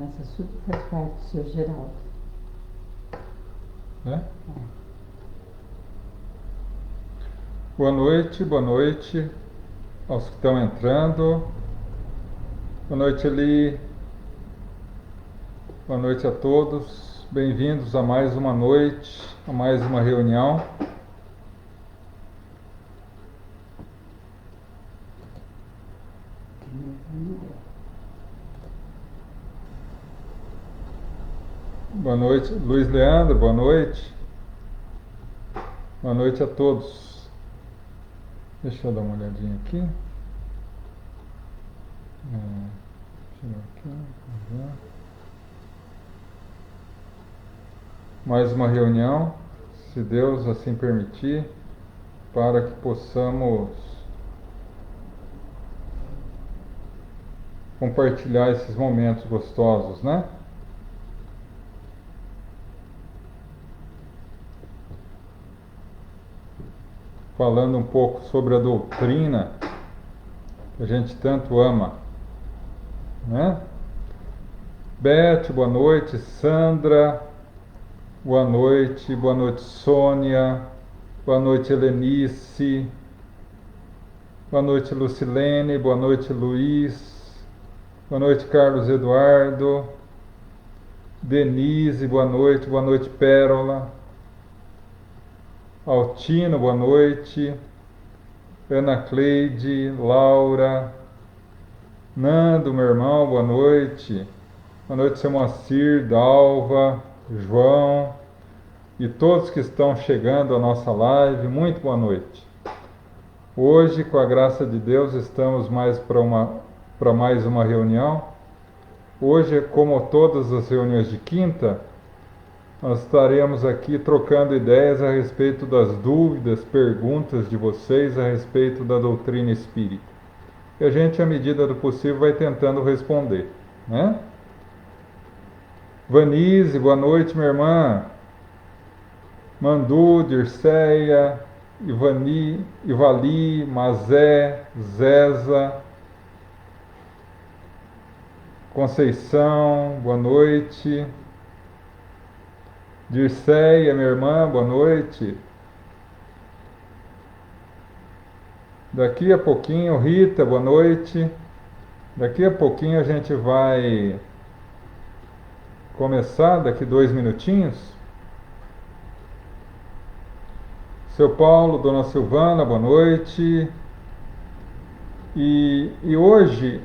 criança, tudo faz parte do seu Geraldo. Né? Boa noite aos que estão entrando. Boa noite, Eli. Boa noite a todos. Bem-vindos a mais uma noite, a mais uma reunião. Boa noite, Luiz Leandro, boa noite. Boa noite a todos. Deixa eu dar uma olhadinha aqui. Mais uma reunião, se Deus assim permitir, para que possamos compartilhar esses momentos gostosos, né? Falando um pouco sobre a doutrina que a gente tanto ama, né? Beth, boa noite. Sandra, boa noite. Boa noite, Sônia. Boa noite, Helenice. Boa noite, Lucilene. Boa noite, Luiz. Boa noite, Carlos Eduardo. Denise, boa noite. Boa noite, Pérola. Altino, boa noite. Ana Cleide, Laura. Nando, meu irmão, boa noite. Boa noite, seu Moacir, Dalva, João e todos que estão chegando à nossa live, muito boa noite. Hoje, com a graça de Deus, estamos para mais uma reunião. Hoje, como todas as reuniões de quinta, nós estaremos aqui trocando ideias a respeito das dúvidas, perguntas de vocês a respeito da doutrina espírita. E a gente, à medida do possível, vai tentando responder, né? Vanise, boa noite, minha irmã. Mandu, Dirceia, Ivali, Mazé, Zeza, Conceição, boa noite. Dirceia, minha irmã, boa noite. Daqui a pouquinho, Rita, boa noite. Daqui a pouquinho a gente vai começar, daqui 2 minutinhos. Seu Paulo, Dona Silvana, boa noite. E hoje,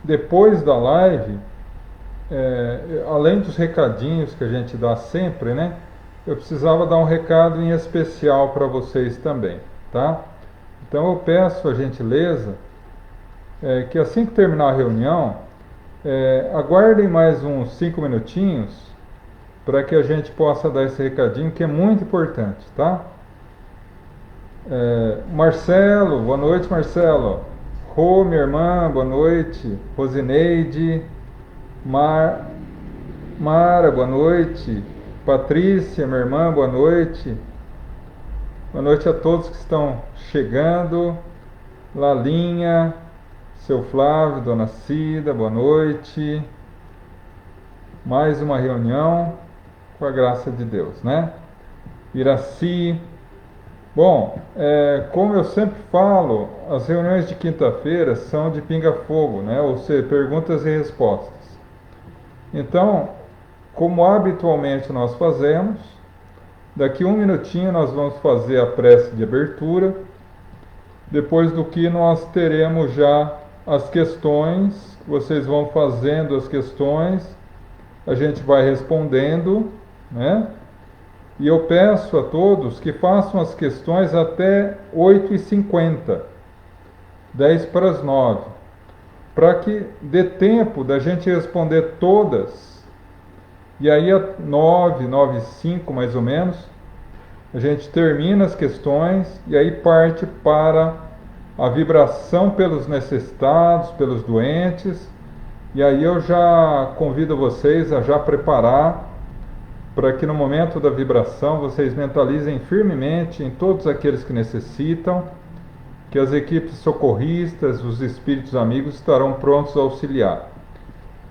depois da live, além dos recadinhos que a gente dá sempre, né? Eu precisava dar um recado em especial para vocês também, tá? Então eu peço a gentileza que assim que terminar a reunião, aguardem mais uns 5 minutinhos para que a gente possa dar esse recadinho que é muito importante, tá? Marcelo, boa noite, Marcelo. Rô, minha irmã, boa noite. Rosineide, Mara, boa noite. Patrícia, minha irmã, boa noite. Boa noite a todos que estão chegando. Lalinha, seu Flávio, Dona Cida, boa noite. Mais uma reunião com a graça de Deus, né? Iraci. Bom, como eu sempre falo, as reuniões de quinta-feira são de pinga-fogo, né? Ou seja, perguntas e respostas. Então, como habitualmente nós fazemos, daqui 1 minutinho nós vamos fazer a prece de abertura, depois do que nós teremos já as questões, vocês vão fazendo as questões, a gente vai respondendo, né? E eu peço a todos que façam as questões até 8h50, 10 para as 9, para que dê tempo da gente responder todas. E aí a 9h05 mais ou menos, a gente termina as questões e aí parte para a vibração pelos necessitados, pelos doentes. E aí eu já convido vocês a já preparar para que no momento da vibração vocês mentalizem firmemente em todos aqueles que necessitam, que as equipes socorristas, os espíritos amigos estarão prontos a auxiliar.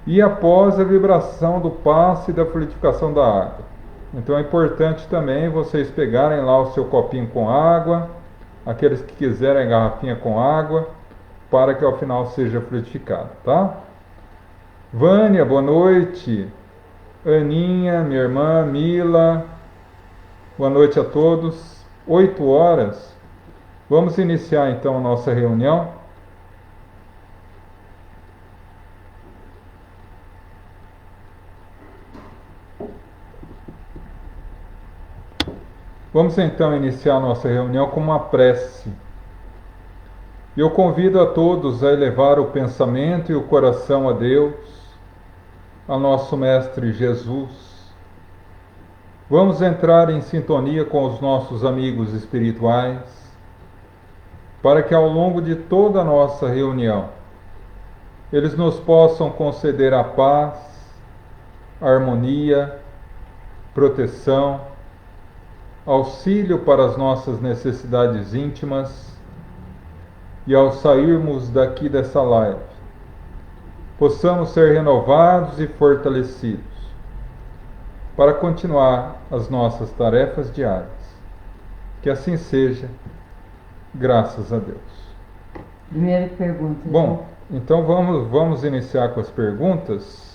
e após a vibração do passe e da fluidificação da água. Então é importante também vocês pegarem lá o seu copinho com água, aqueles que quiserem a garrafinha com água, para que ao final seja fluidificado, tá? Vânia, boa noite. Aninha, minha irmã, Mila, boa noite a todos. 8 horas. Vamos iniciar então a nossa reunião. Vamos então iniciar a nossa reunião com uma prece. Eu convido a todos a elevar o pensamento e o coração a Deus, a nosso Mestre Jesus. Vamos entrar em sintonia com os nossos amigos espirituais, para que ao longo de toda a nossa reunião, eles nos possam conceder a paz, a harmonia, proteção, auxílio para as nossas necessidades íntimas e ao sairmos daqui dessa live, possamos ser renovados e fortalecidos para continuar as nossas tarefas diárias. Que assim seja, graças a Deus. Primeira pergunta. Bom, então vamos iniciar com as perguntas.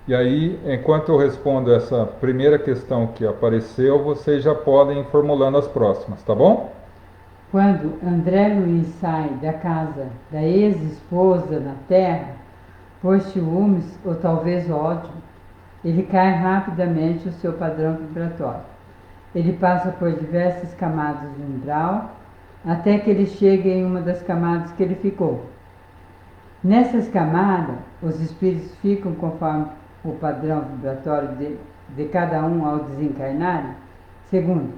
E aí, enquanto eu respondo essa primeira questão que apareceu, vocês já podem ir formulando as próximas, tá bom? Quando André Luiz sai da casa da ex-esposa na terra, por ciúmes ou talvez ódio, ele cai rapidamente o seu padrão vibratório. Ele passa por diversas camadas de umbral, até que ele chega em uma das camadas que ele ficou. Nessas camadas, os espíritos ficam conforme o padrão vibratório de cada um ao desencarnarem. Segundo,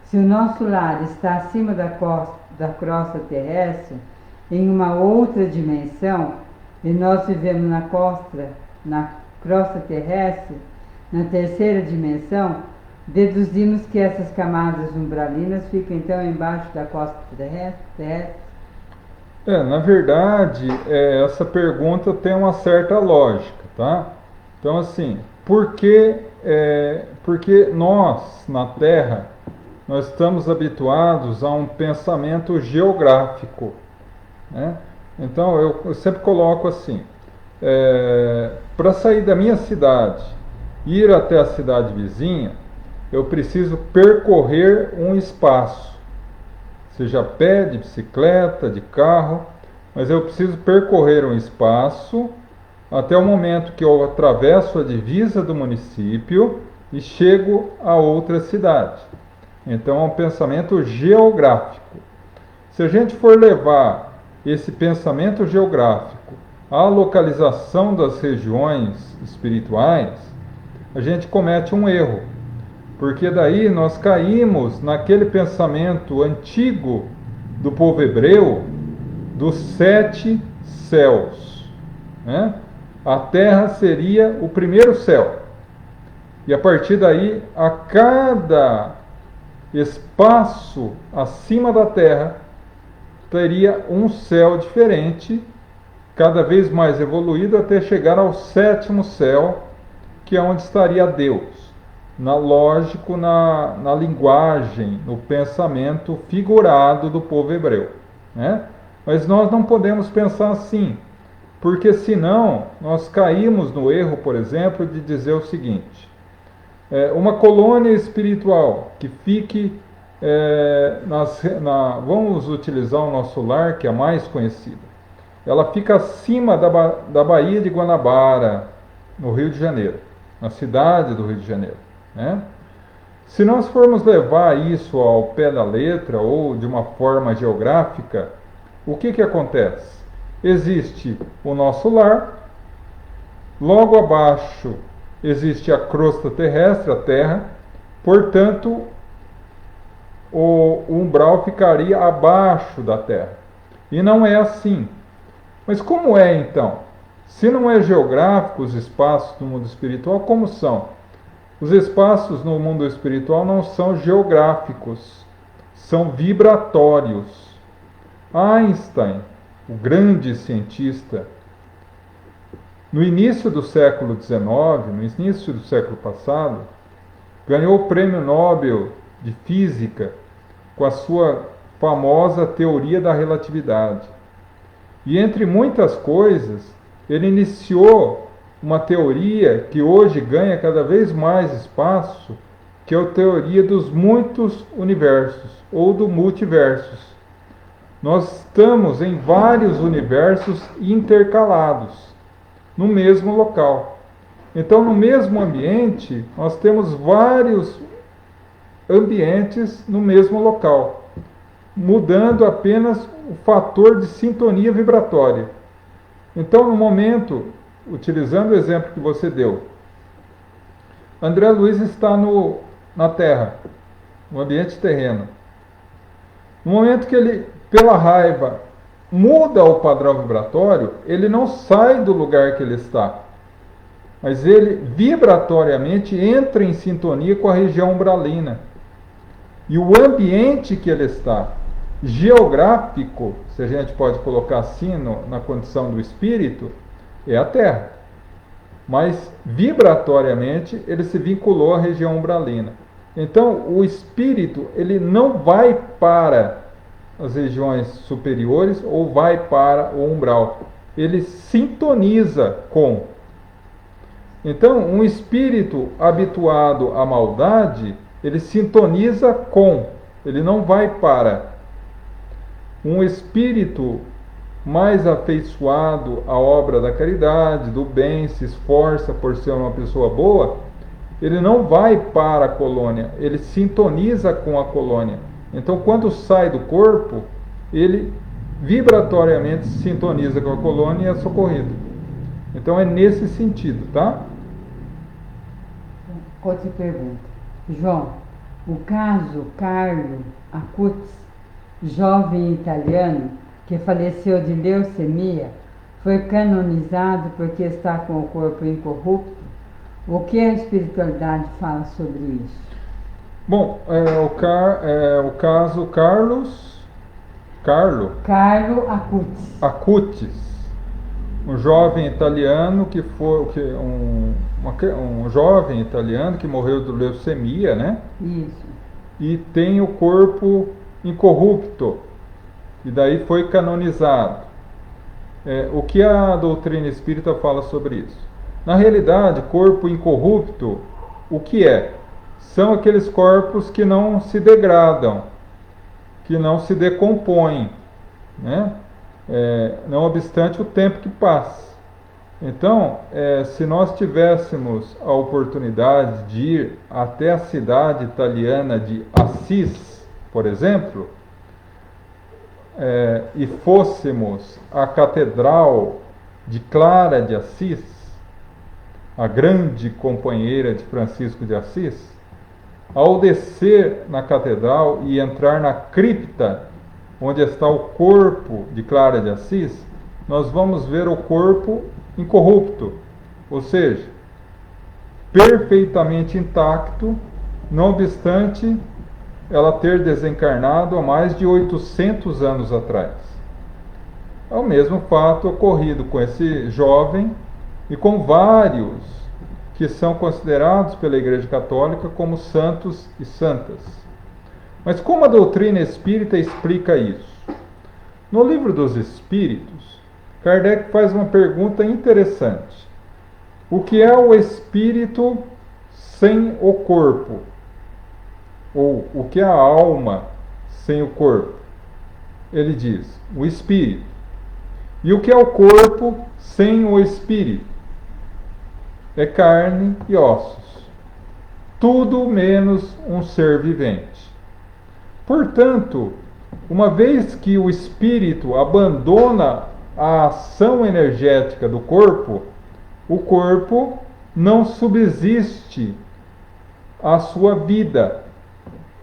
se o nosso lar está acima da crosta terrestre, em uma outra dimensão, e nós vivemos na crosta terrestre, na terceira dimensão, deduzimos que essas camadas umbralinas ficam então embaixo da crosta terrestre. Na verdade, essa pergunta tem uma certa lógica, tá? Então, assim, porque nós, na Terra, nós estamos habituados a um pensamento geográfico, né? Então, eu sempre coloco assim, para sair da minha cidade, ir até a cidade vizinha, eu preciso percorrer um espaço, seja a pé, de bicicleta, de carro, mas eu preciso percorrer um espaço até o momento que eu atravesso a divisa do município e chego a outra cidade. Então é um pensamento geográfico. Se a gente for levar esse pensamento geográfico à localização das regiões espirituais, a gente comete um erro. Porque daí nós caímos naquele pensamento antigo do povo hebreu dos 7 céus, né? A terra seria o primeiro céu. E a partir daí, a cada espaço acima da terra, teria um céu diferente, cada vez mais evoluído, até chegar ao 7º céu, que é onde estaria Deus. Lógico, na linguagem, no pensamento figurado do povo hebreu, né? Mas nós não podemos pensar assim, porque senão nós caímos no erro, por exemplo, de dizer o seguinte: uma colônia espiritual que fique, vamos utilizar o nosso lar, que é a mais conhecida, ela fica acima da Baía de Guanabara, no Rio de Janeiro, na cidade do Rio de Janeiro, né? Se nós formos levar isso ao pé da letra ou de uma forma geográfica, o que acontece? Existe o nosso lar, logo abaixo existe a crosta terrestre, a Terra, portanto o umbral ficaria abaixo da Terra. E não é assim. Mas como é então? Se não é geográfico os espaços no mundo espiritual, como são? Os espaços no mundo espiritual não são geográficos, são vibratórios. Einstein, o grande cientista, no início do século XIX, no início do século passado, ganhou o Prêmio Nobel de Física com a sua famosa teoria da relatividade. E entre muitas coisas, ele iniciou uma teoria que hoje ganha cada vez mais espaço, que é a teoria dos muitos universos, ou do multiversos. Nós estamos em vários universos intercalados, no mesmo local. Então, no mesmo ambiente, nós temos vários ambientes no mesmo local, mudando apenas o fator de sintonia vibratória. Então, no momento, utilizando o exemplo que você deu, André Luiz está na Terra, no ambiente terreno. No momento que ele, pela raiva, muda o padrão vibratório, ele não sai do lugar que ele está, mas ele vibratoriamente entra em sintonia com a região umbralina. E o ambiente que ele está, geográfico, se a gente pode colocar assim na condição do espírito, é a Terra. Mas vibratoriamente ele se vinculou à região umbralina. Então o espírito ele não vai para as regiões superiores ou vai para o umbral. Ele sintoniza com. Então um espírito habituado à maldade, ele sintoniza com, ele não vai para. Um espírito mais afeiçoado à obra da caridade, do bem, se esforça por ser uma pessoa boa, ele não vai para a colônia, ele sintoniza com a colônia. Então, quando sai do corpo, ele vibratoriamente sintoniza com a colônia e é socorrido. Então, é nesse sentido, tá? Outra pergunta. João, o caso Carlo Acutis, jovem italiano que faleceu de leucemia, foi canonizado porque está com o corpo incorrupto? O que a espiritualidade fala sobre isso? Bom, o caso Carlo Acutis, um jovem italiano que foi um jovem italiano que morreu de leucemia, né? Isso. E tem o corpo incorrupto, e daí foi canonizado. O que a doutrina espírita fala sobre isso? Na realidade, corpo incorrupto, o que é? São aqueles corpos que não se degradam, que não se decompõem, né? Não obstante o tempo que passa. Então, se nós tivéssemos a oportunidade de ir até a cidade italiana de Assis, por exemplo, e fôssemos à Catedral de Clara de Assis, a grande companheira de Francisco de Assis, ao descer na catedral e entrar na cripta onde está o corpo de Clara de Assis, nós vamos ver o corpo incorrupto, ou seja, perfeitamente intacto, não obstante ela ter desencarnado há mais de 800 anos atrás. É o mesmo fato ocorrido com esse jovem e com vários que são considerados pela Igreja Católica como santos e santas. Mas como a doutrina espírita explica isso? No Livro dos Espíritos, Kardec faz uma pergunta interessante. O que é o espírito sem o corpo? Ou o que é a alma sem o corpo? Ele diz, o espírito. E o que é o corpo sem o espírito? É carne e ossos. Tudo menos um ser vivente. Portanto, uma vez que o espírito abandona a ação energética do corpo, o corpo não subsiste à sua vida.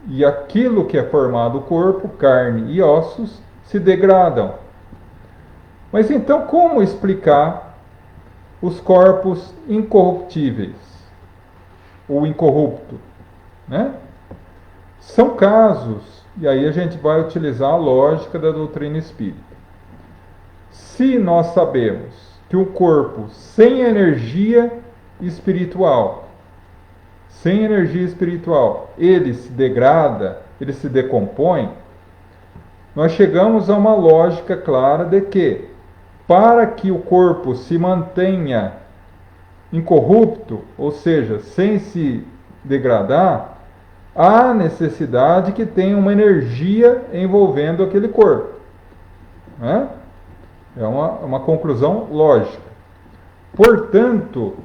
E aquilo que é formado o corpo, carne e ossos, se degradam. Mas então, como explicar os corpos incorruptíveis, ou incorrupto, né? São casos, e aí a gente vai utilizar a lógica da doutrina espírita. Se nós sabemos que o corpo sem energia espiritual, ele se degrada, ele se decompõe, nós chegamos a uma lógica clara de que, para que o corpo se mantenha incorrupto, ou seja, sem se degradar, há necessidade que tenha uma energia envolvendo aquele corpo. Né? É uma conclusão lógica. Portanto,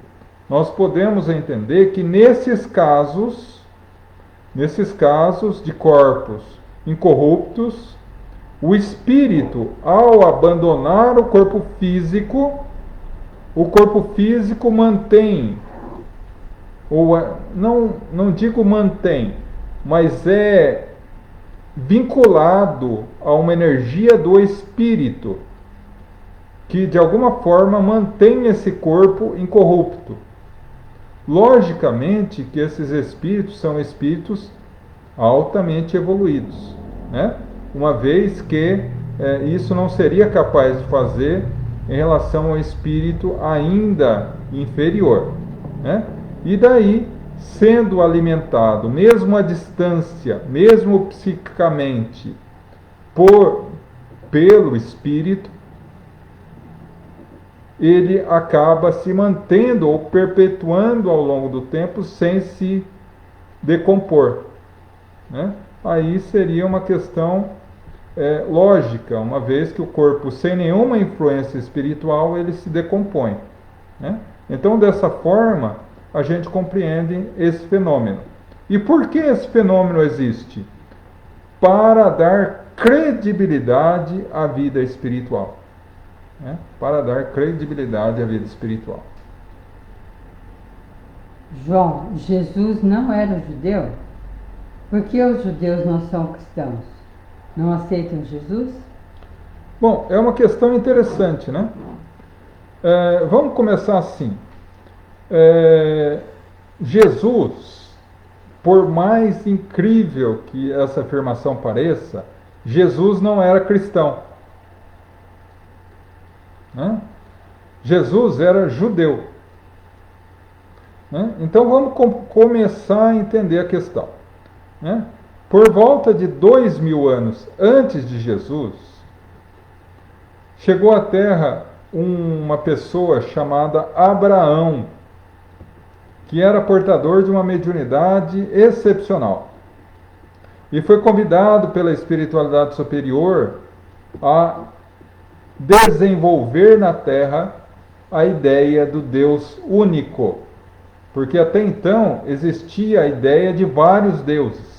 nós podemos entender que nesses casos de corpos incorruptos, o espírito, ao abandonar o corpo físico mantém, ou não digo mantém, mas é vinculado a uma energia do espírito, que de alguma forma mantém esse corpo incorrupto. Logicamente que esses espíritos são espíritos altamente evoluídos, né? Uma vez que isso não seria capaz de fazer em relação ao espírito ainda inferior, né? E daí, sendo alimentado, mesmo à distância, mesmo psiquicamente, pelo espírito, ele acaba se mantendo ou perpetuando ao longo do tempo sem se decompor, né? Aí seria uma questão lógica, uma vez que o corpo, sem nenhuma influência espiritual, ele se decompõe, né? Então, dessa forma, a gente compreende esse fenômeno. E por que esse fenômeno existe? Para dar credibilidade à vida espiritual. Né? Para dar credibilidade à vida espiritual. João, Jesus não era judeu? Por que os judeus não são cristãos? Não aceitam Jesus? Bom, é uma questão interessante, né? Vamos começar assim. Jesus, por mais incrível que essa afirmação pareça, Jesus não era cristão. Né? Jesus era judeu. Né? Então vamos começar a entender a questão. Né? Por volta de 2000 anos antes de Jesus, chegou à Terra uma pessoa chamada Abraão, que era portador de uma mediunidade excepcional. E foi convidado pela espiritualidade superior a desenvolver na Terra a ideia do Deus único. Porque até então existia a ideia de vários deuses.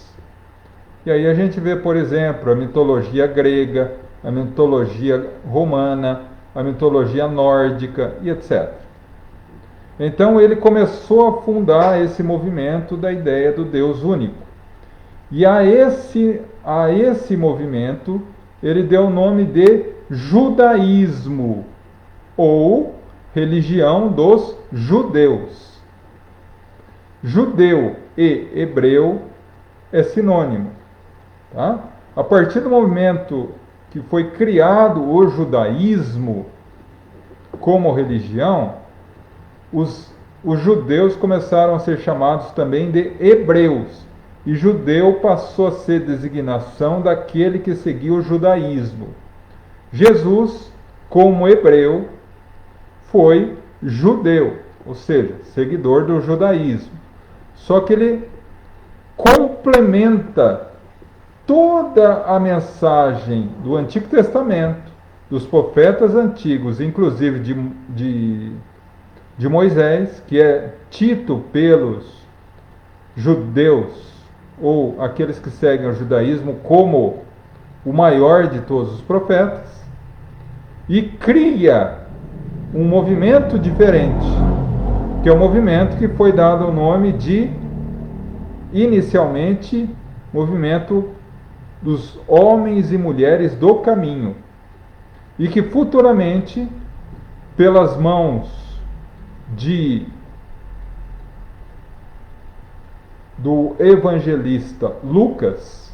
E aí a gente vê, por exemplo, a mitologia grega, a mitologia romana, a mitologia nórdica e etc. Então ele começou a fundar esse movimento da ideia do Deus único. E a esse movimento ele deu o nome de judaísmo, ou religião dos judeus. Judeu e hebreu é sinônimo. Tá? A partir do momento que foi criado o judaísmo como religião, os judeus começaram a ser chamados também de hebreus. E judeu passou a ser designação daquele que seguia o judaísmo. Jesus, como hebreu, foi judeu, ou seja, seguidor do judaísmo. Só que ele complementa toda a mensagem do Antigo Testamento, dos profetas antigos, inclusive de Moisés, que é dito pelos judeus, ou aqueles que seguem o judaísmo, como o maior de todos os profetas, e cria um movimento diferente, que é um movimento que foi dado o nome de, inicialmente, movimento dos homens e mulheres do caminho, e que futuramente, pelas mãos do evangelista Lucas,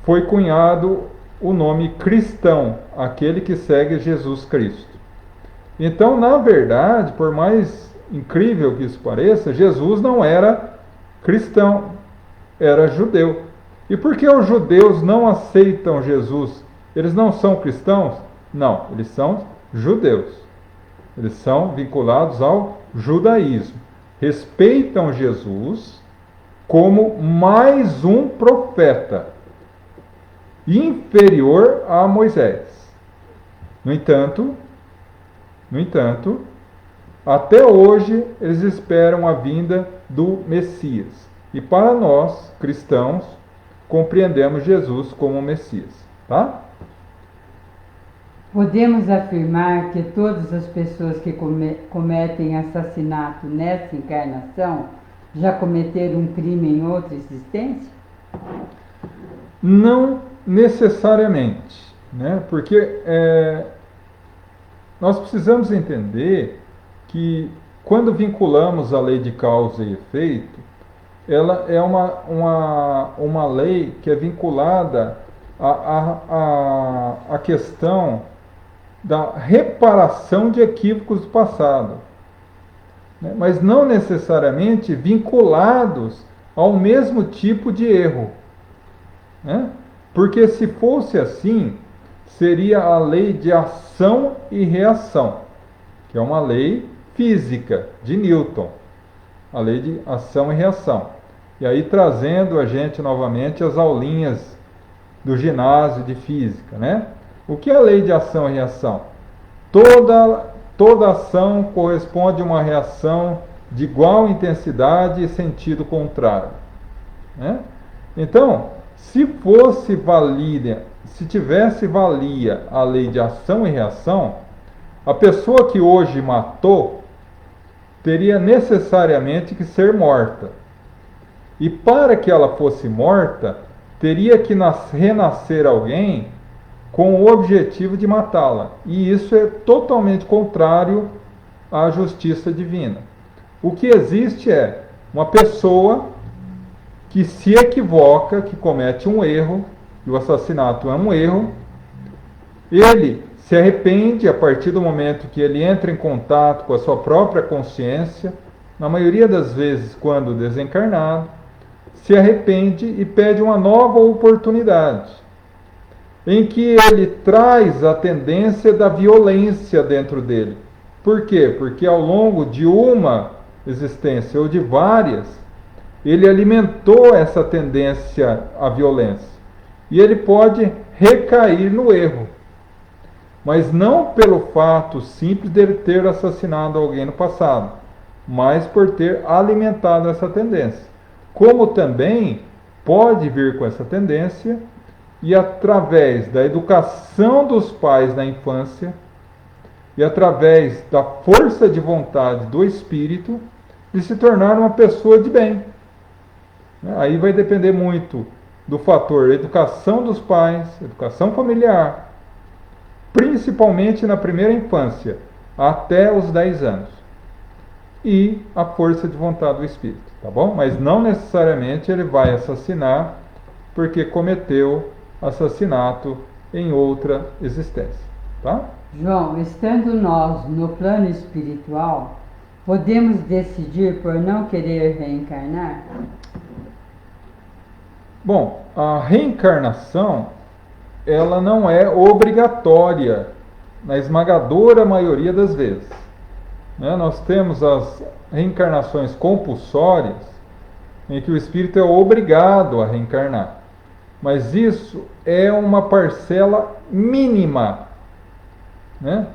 foi cunhado o nome cristão, aquele que segue Jesus Cristo. Então, na verdade, por mais incrível que isso pareça, Jesus não era cristão, era judeu. E por que os judeus não aceitam Jesus? Eles não são cristãos? Não, eles são judeus. Eles são vinculados ao judaísmo. Respeitam Jesus como mais um profeta, inferior a Moisés. No entanto, até hoje eles esperam a vinda do Messias. E para nós, cristãos, compreendemos Jesus como o Messias. Tá? Podemos afirmar que todas as pessoas que cometem assassinato nessa encarnação já cometeram um crime em outra existência? Não necessariamente, né? Porque nós precisamos entender que quando vinculamos a lei de causa e efeito, ela é uma lei que é vinculada à questão da reparação de equívocos do passado, né? Mas não necessariamente vinculados ao mesmo tipo de erro, né? Porque se fosse assim, seria a lei de ação e reação, que é uma lei física de Newton, a lei de ação e reação. E aí trazendo a gente novamente as aulinhas do ginásio de física, né? O que é a lei de ação e reação? Toda ação corresponde a uma reação de igual intensidade e sentido contrário, né? Então, se tivesse valia a lei de ação e reação, a pessoa que hoje matou teria necessariamente que ser morta. E para que ela fosse morta, teria que renascer alguém com o objetivo de matá-la. E isso é totalmente contrário à justiça divina. O que existe é uma pessoa que se equivoca, que comete um erro, e o assassinato é um erro, ele se arrepende a partir do momento que ele entra em contato com a sua própria consciência, na maioria das vezes quando desencarnado, se arrepende e pede uma nova oportunidade, em que ele traz a tendência da violência dentro dele. Por quê? Porque ao longo de uma existência ou de várias, ele alimentou essa tendência à violência. E ele pode recair no erro. Mas não pelo fato simples de ele ter assassinado alguém no passado, mas por ter alimentado essa tendência. Como também pode vir com essa tendência e através da educação dos pais na infância e através da força de vontade do espírito de se tornar uma pessoa de bem. Aí vai depender muito do fator educação dos pais, educação familiar, principalmente na primeira infância, até os 10 anos. E a força de vontade do espírito, tá bom? Mas não necessariamente ele vai assassinar porque cometeu assassinato em outra existência, tá? João, estando nós no plano espiritual, podemos decidir por não querer reencarnar? Bom, a reencarnação, ela não é obrigatória na esmagadora maioria das vezes, né? Nós temos as reencarnações compulsórias, em que o espírito é obrigado a reencarnar. Mas isso é uma parcela mínima, né?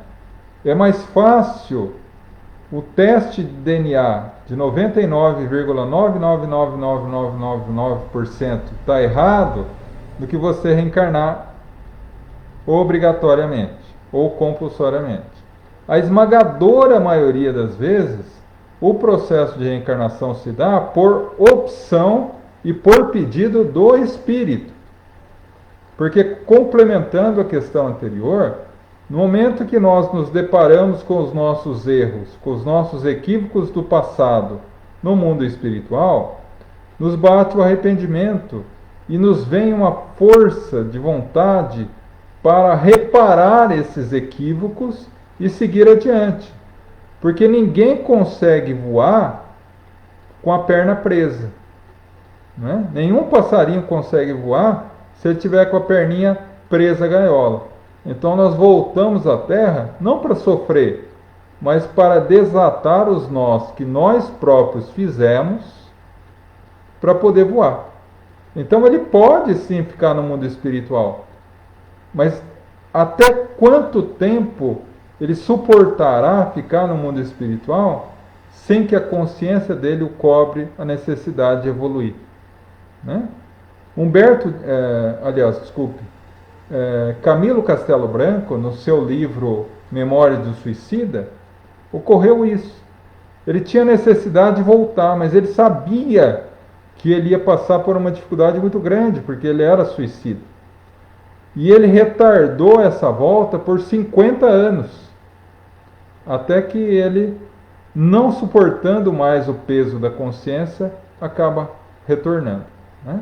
É mais fácil o teste de DNA de 99,999999% está errado do que você reencarnar obrigatoriamente ou compulsoriamente. A esmagadora maioria das vezes, o processo de reencarnação se dá por opção e por pedido do espírito. Porque, complementando a questão anterior, no momento que nós nos deparamos com os nossos erros, com os nossos equívocos do passado no mundo espiritual, nos bate o arrependimento e nos vem uma força de vontade para reparar esses equívocos e seguir adiante. Porque ninguém consegue voar com a perna presa. Né? Nenhum passarinho consegue voar se ele tiver com a perninha presa à gaiola. Então nós voltamos à Terra não para sofrer, mas para desatar os nós que nós próprios fizemos para poder voar. Então ele pode sim ficar no mundo espiritual, mas até quanto tempo ele suportará ficar no mundo espiritual sem que a consciência dele o cobre a necessidade de evoluir? Né? Camilo Castelo Branco, no seu livro Memórias do Suicida, ocorreu isso. Ele tinha necessidade de voltar, mas ele sabia que ele ia passar por uma dificuldade muito grande, porque ele era suicida. E ele retardou essa volta por 50 anos, até que ele, não suportando mais o peso da consciência, acaba retornando. Né?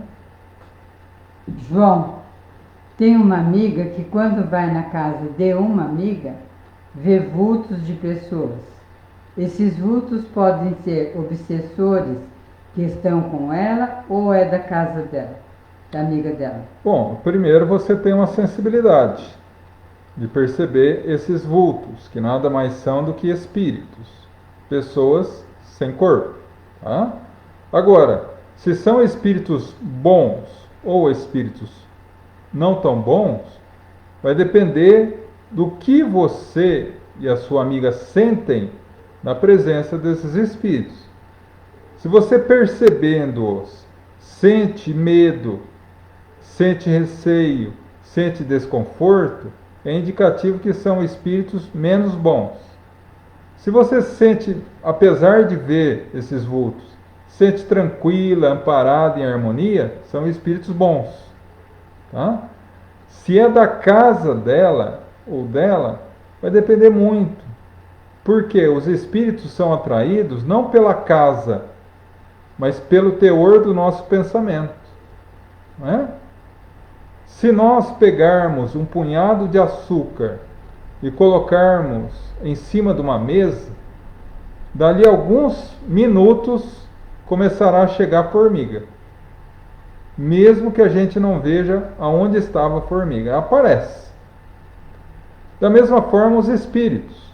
João, tem uma amiga que quando vai na casa de uma amiga, vê vultos de pessoas. Esses vultos podem ser obsessores que estão com ela ou é da casa dela, da amiga dela? Bom, primeiro você tem uma sensibilidade de perceber esses vultos, que nada mais são do que espíritos, pessoas sem corpo. Tá? Agora, se são espíritos bons ou espíritos não tão bons, vai depender do que você e a sua amiga sentem na presença desses espíritos. Se você percebendo-os sente medo, sente receio, sente desconforto, é indicativo que são espíritos menos bons. Se você sente, apesar de ver esses vultos, sente tranquila, amparada, em harmonia, são espíritos bons. Tá? Se é da casa dela ou dela, vai depender muito. Porque os espíritos são atraídos não pela casa, mas pelo teor do nosso pensamento. Não é? Se nós pegarmos um punhado de açúcar e colocarmos em cima de uma mesa, dali a alguns minutos começará a chegar formiga. Mesmo que a gente não veja aonde estava a formiga, aparece. Da mesma forma, os espíritos.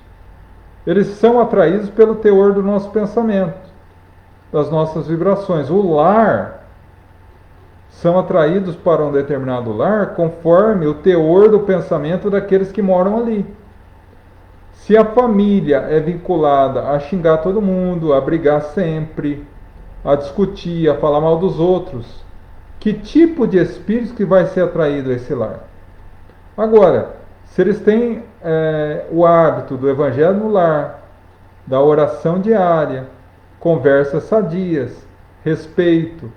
Eles são atraídos pelo teor do nosso pensamento, das nossas vibrações. O lar são atraídos para um determinado lar conforme o teor do pensamento daqueles que moram ali. Se a família é vinculada a xingar todo mundo, a brigar sempre, a discutir, a falar mal dos outros, que tipo de espírito que vai ser atraído a esse lar? Agora, se eles têm o hábito do evangelho no lar, da oração diária, conversas sadias, respeito,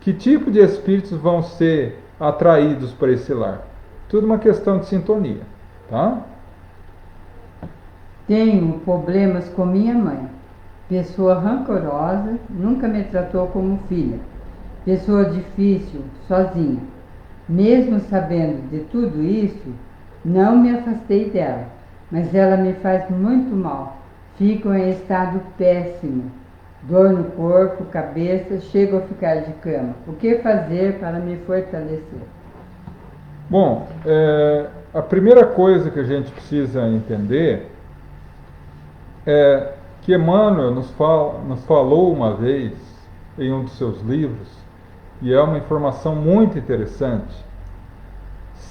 que tipo de espíritos vão ser atraídos para esse lar? Tudo uma questão de sintonia, tá? Tenho problemas com minha mãe. Pessoa rancorosa, nunca me tratou como filha. Pessoa difícil, sozinha. Mesmo sabendo de tudo isso, não me afastei dela, mas ela me faz muito mal. Fico em estado péssimo. Dor no corpo, cabeça, chego a ficar de cama. O que fazer para me fortalecer? Bom, a primeira coisa que a gente precisa entender é que Emmanuel nos falou uma vez em um dos seus livros, e é uma informação muito interessante.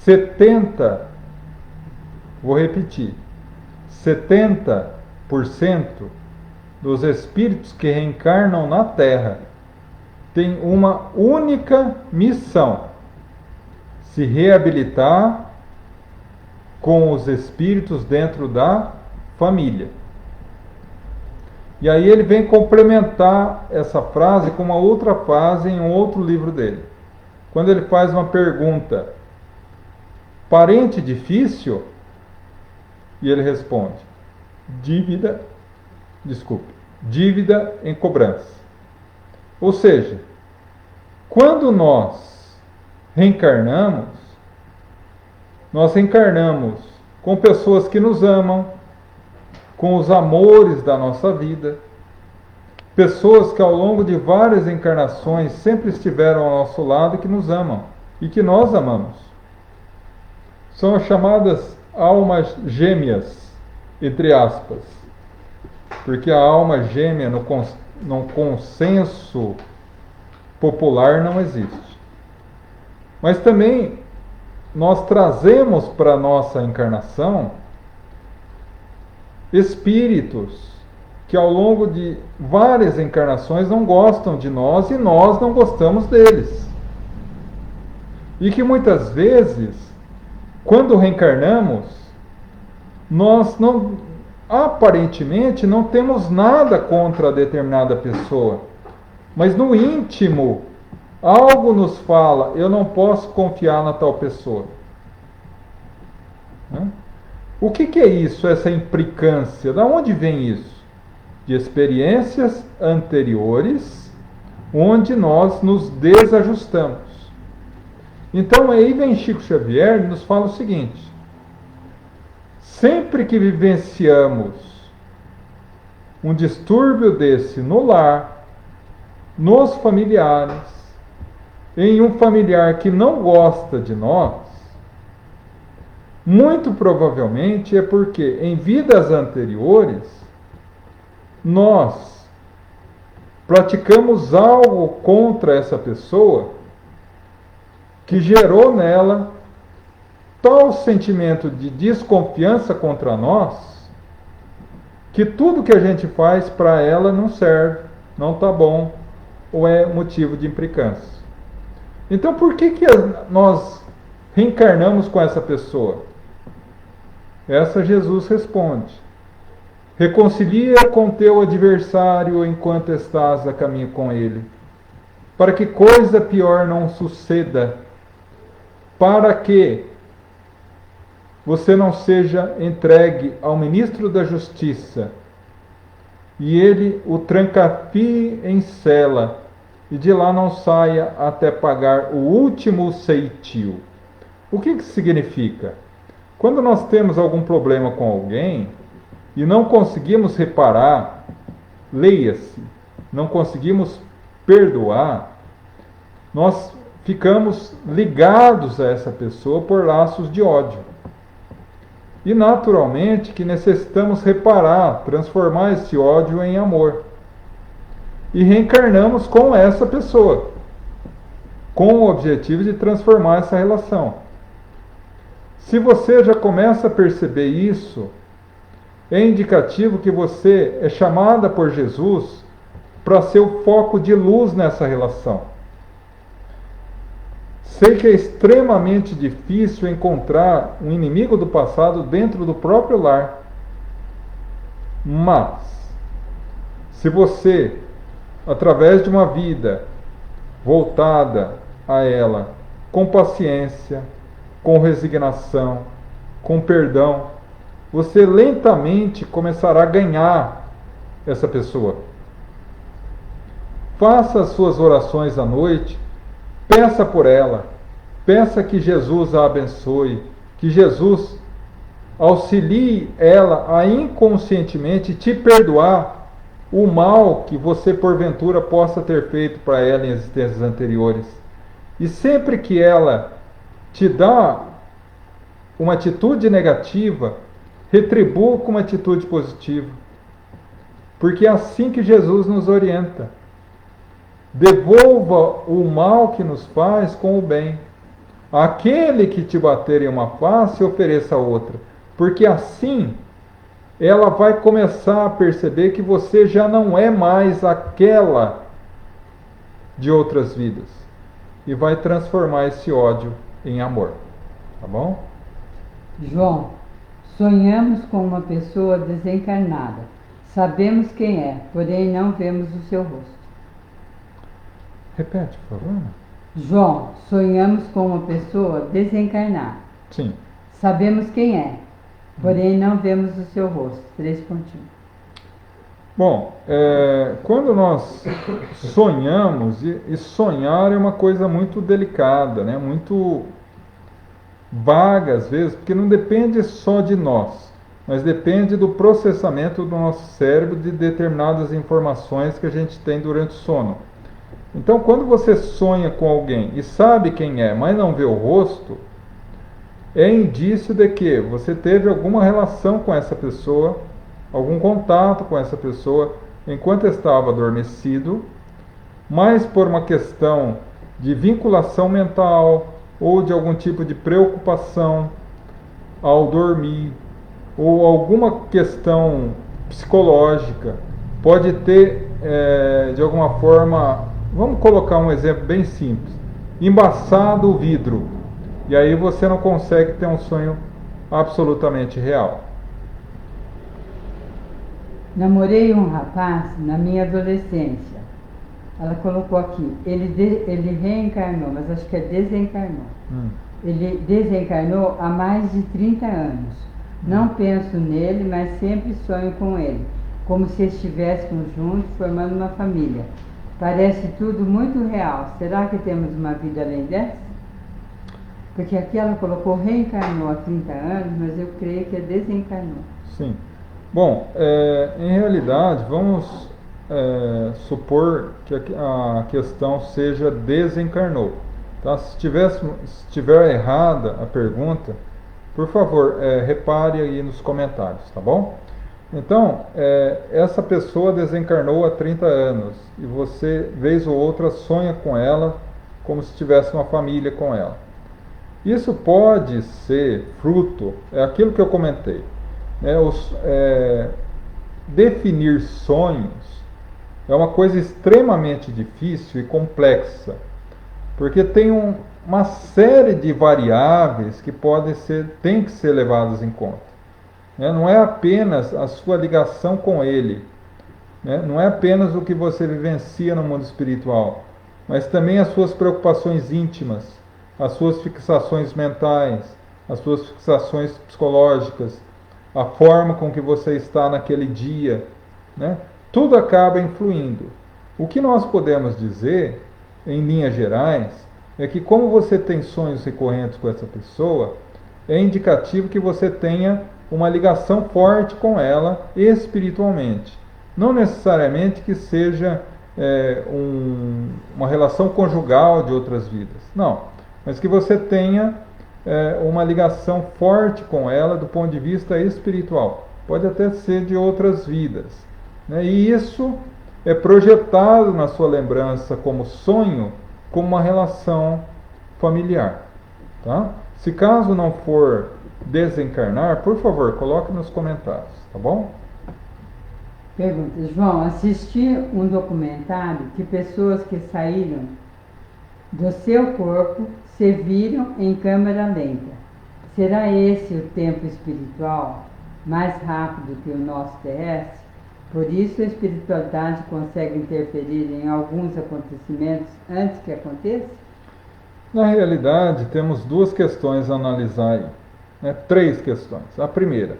70% dos espíritos que reencarnam na Terra têm uma única missão: se reabilitar com os espíritos dentro da família. E aí ele vem complementar essa frase com uma outra frase em um outro livro dele. Quando ele faz uma pergunta: parente difícil? E ele responde: dívida em cobrança. Ou seja, quando nós reencarnamos com pessoas que nos amam, com os amores da nossa vida. Pessoas que ao longo de várias encarnações sempre estiveram ao nosso lado e que nos amam e que nós amamos. São as chamadas almas gêmeas, entre aspas, porque a alma gêmea no consenso popular não existe. Mas também nós trazemos para a nossa encarnação espíritos que ao longo de várias encarnações não gostam de nós e nós não gostamos deles. E que muitas vezes, quando reencarnamos, nós aparentemente não temos nada contra determinada pessoa, mas no íntimo algo nos fala: eu não posso confiar na tal pessoa. O que é isso, essa implicância? Da onde vem isso? De experiências anteriores, onde nós nos desajustamos. Então aí vem Chico Xavier e nos fala o seguinte: sempre que vivenciamos um distúrbio desse no lar, nos familiares, em um familiar que não gosta de nós, muito provavelmente é porque em vidas anteriores nós praticamos algo contra essa pessoa que gerou nela tal sentimento de desconfiança contra nós, que tudo que a gente faz para ela não serve, não está bom, ou é motivo de implicância. Então por que nós reencarnamos com essa pessoa? Essa Jesus responde: reconcilia com teu adversário enquanto estás a caminho com ele, para que coisa pior não suceda, para que você não seja entregue ao ministro da Justiça e ele o trancafie em cela e de lá não saia até pagar o último ceitil. O que significa? Quando nós temos algum problema com alguém e não conseguimos reparar, leia-se, não conseguimos perdoar, nós ficamos ligados a essa pessoa por laços de ódio. E naturalmente que necessitamos reparar, transformar esse ódio em amor. E reencarnamos com essa pessoa, com o objetivo de transformar essa relação. Se você já começa a perceber isso, é indicativo que você é chamada por Jesus para ser o foco de luz nessa relação. Sei que é extremamente difícil encontrar um inimigo do passado dentro do próprio lar. Mas, se você, através de uma vida voltada a ela, com paciência, com resignação, com perdão, você lentamente começará a ganhar essa pessoa. Faça as suas orações à noite, peça por ela, peça que Jesus a abençoe, que Jesus auxilie ela a inconscientemente te perdoar o mal que você porventura possa ter feito para ela em existências anteriores. E sempre que ela te dá uma atitude negativa, retribua com uma atitude positiva. Porque é assim que Jesus nos orienta. Devolva o mal que nos faz com o bem. Aquele que te bater em uma face, ofereça outra. Porque assim ela vai começar a perceber que você já não é mais aquela de outras vidas. E vai transformar esse ódio em amor. Tá bom? João, sonhamos com uma pessoa desencarnada. Sabemos quem é, porém não vemos o seu rosto. Repete, por favor. João, sonhamos com uma pessoa desencarnada. Sim. Sabemos quem é, porém não vemos o seu rosto. 3 pontinhos. Bom, quando nós sonhamos, e sonhar é uma coisa muito delicada, né? Muito vaga às vezes, porque não depende só de nós. mas depende do processamento do nosso cérebro de determinadas informações que a gente tem durante o sono. Então, quando você sonha com alguém e sabe quem é, mas não vê o rosto, é indício de que você teve alguma relação com essa pessoa, algum contato com essa pessoa enquanto estava adormecido, mas por uma questão de vinculação mental ou de algum tipo de preocupação ao dormir, ou alguma questão psicológica, pode ter, de alguma forma, vamos colocar um exemplo bem simples, embaçado o vidro, e aí você não consegue ter um sonho absolutamente real. Namorei um rapaz na minha adolescência. Ela colocou aqui, ele reencarnou, mas acho que é desencarnou. Ele desencarnou há mais de 30 anos. Não penso nele, mas sempre sonho com ele, como se estivéssemos juntos, formando uma família. Parece tudo muito real. Será que temos uma vida além dessa? Porque aqui ela colocou reencarnou há 30 anos, mas eu creio que é desencarnou. Sim. Bom, em realidade, vamos supor que a questão seja desencarnou. Tá? Se estiver errada a pergunta, por favor, repare aí nos comentários, tá bom? Então, essa pessoa desencarnou há 30 anos e você, vez ou outra, sonha com ela como se tivesse uma família com ela. Isso pode ser fruto, é aquilo que eu comentei, né? Definir sonhos é uma coisa extremamente difícil e complexa, porque tem uma série de variáveis que têm que ser levadas em conta. Não é apenas a sua ligação com ele, não é apenas o que você vivencia no mundo espiritual, mas também as suas preocupações íntimas, as suas fixações mentais, as suas fixações psicológicas, a forma com que você está naquele dia, tudo acaba influindo. O que nós podemos dizer, em linhas gerais, é que como você tem sonhos recorrentes com essa pessoa, é indicativo que você tenha uma ligação forte com ela espiritualmente. Não necessariamente que seja uma relação conjugal de outras vidas, não, mas que você tenha uma ligação forte com ela do ponto de vista espiritual. Pode até ser de outras vidas, e isso é projetado na sua lembrança como sonho, como uma relação familiar. Tá? Se caso não for desencarnar, por favor, coloque nos comentários, tá bom? Pergunta, João, assisti um documentário que pessoas que saíram do seu corpo se viram em câmera lenta. Será esse o tempo espiritual mais rápido que o nosso terrestre? Por isso a espiritualidade consegue interferir em alguns acontecimentos antes que aconteça? Na realidade, temos duas questões a analisar aí, três questões. A primeira,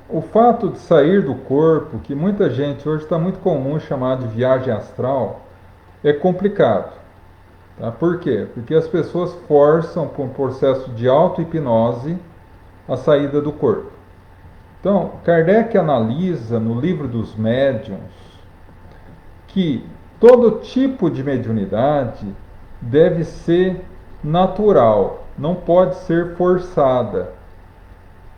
o fato de sair do corpo, que muita gente hoje está muito comum chamar de viagem astral, é complicado. Tá? Por quê? Porque as pessoas forçam por um processo de auto-hipnose a saída do corpo. Então, Kardec analisa no Livro dos Médiuns que todo tipo de mediunidade deve ser natural, não pode ser forçada.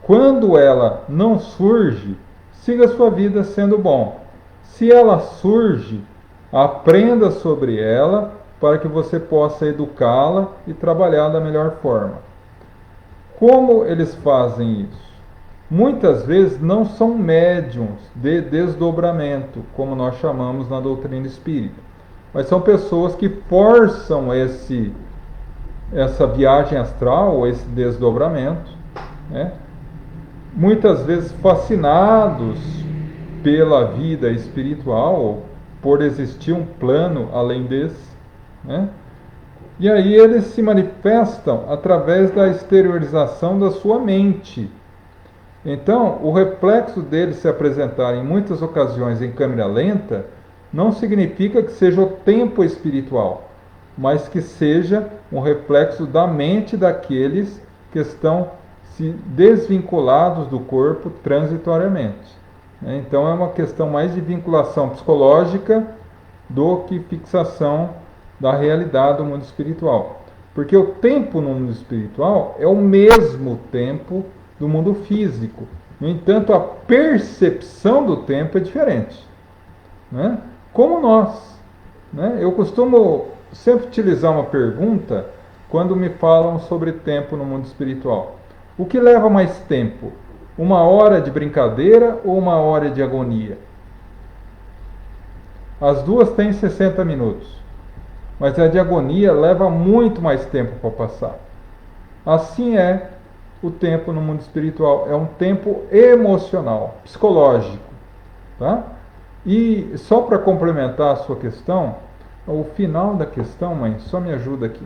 Quando ela não surge, siga a sua vida sendo bom. Se ela surge, aprenda sobre ela para que você possa educá-la e trabalhar da melhor forma. Como eles fazem isso? Muitas vezes não são médiuns de desdobramento, como nós chamamos na doutrina espírita, mas são pessoas que forçam essa viagem astral, ou esse desdobramento, muitas vezes fascinados pela vida espiritual, ou por existir um plano além desse, e aí eles se manifestam através da exteriorização da sua mente. Então, o reflexo deles se apresentar em muitas ocasiões em câmera lenta não significa que seja o tempo espiritual, mas que seja um reflexo da mente daqueles que estão se desvinculados do corpo transitoriamente. Então é uma questão mais de vinculação psicológica do que fixação da realidade do mundo espiritual. Porque o tempo no mundo espiritual é o mesmo tempo do mundo físico. No entanto, a percepção do tempo é diferente. Né? Como nós. Né? Eu costumo sempre utilizar uma pergunta quando me falam sobre tempo no mundo espiritual. O que leva mais tempo? Uma hora de brincadeira ou uma hora de agonia? As duas têm 60 minutos, mas a de agonia leva muito mais tempo para passar. Assim é o tempo no mundo espiritual, é um tempo emocional, psicológico. Tá? E só para complementar a sua questão, o final da questão, mãe, só me ajuda aqui.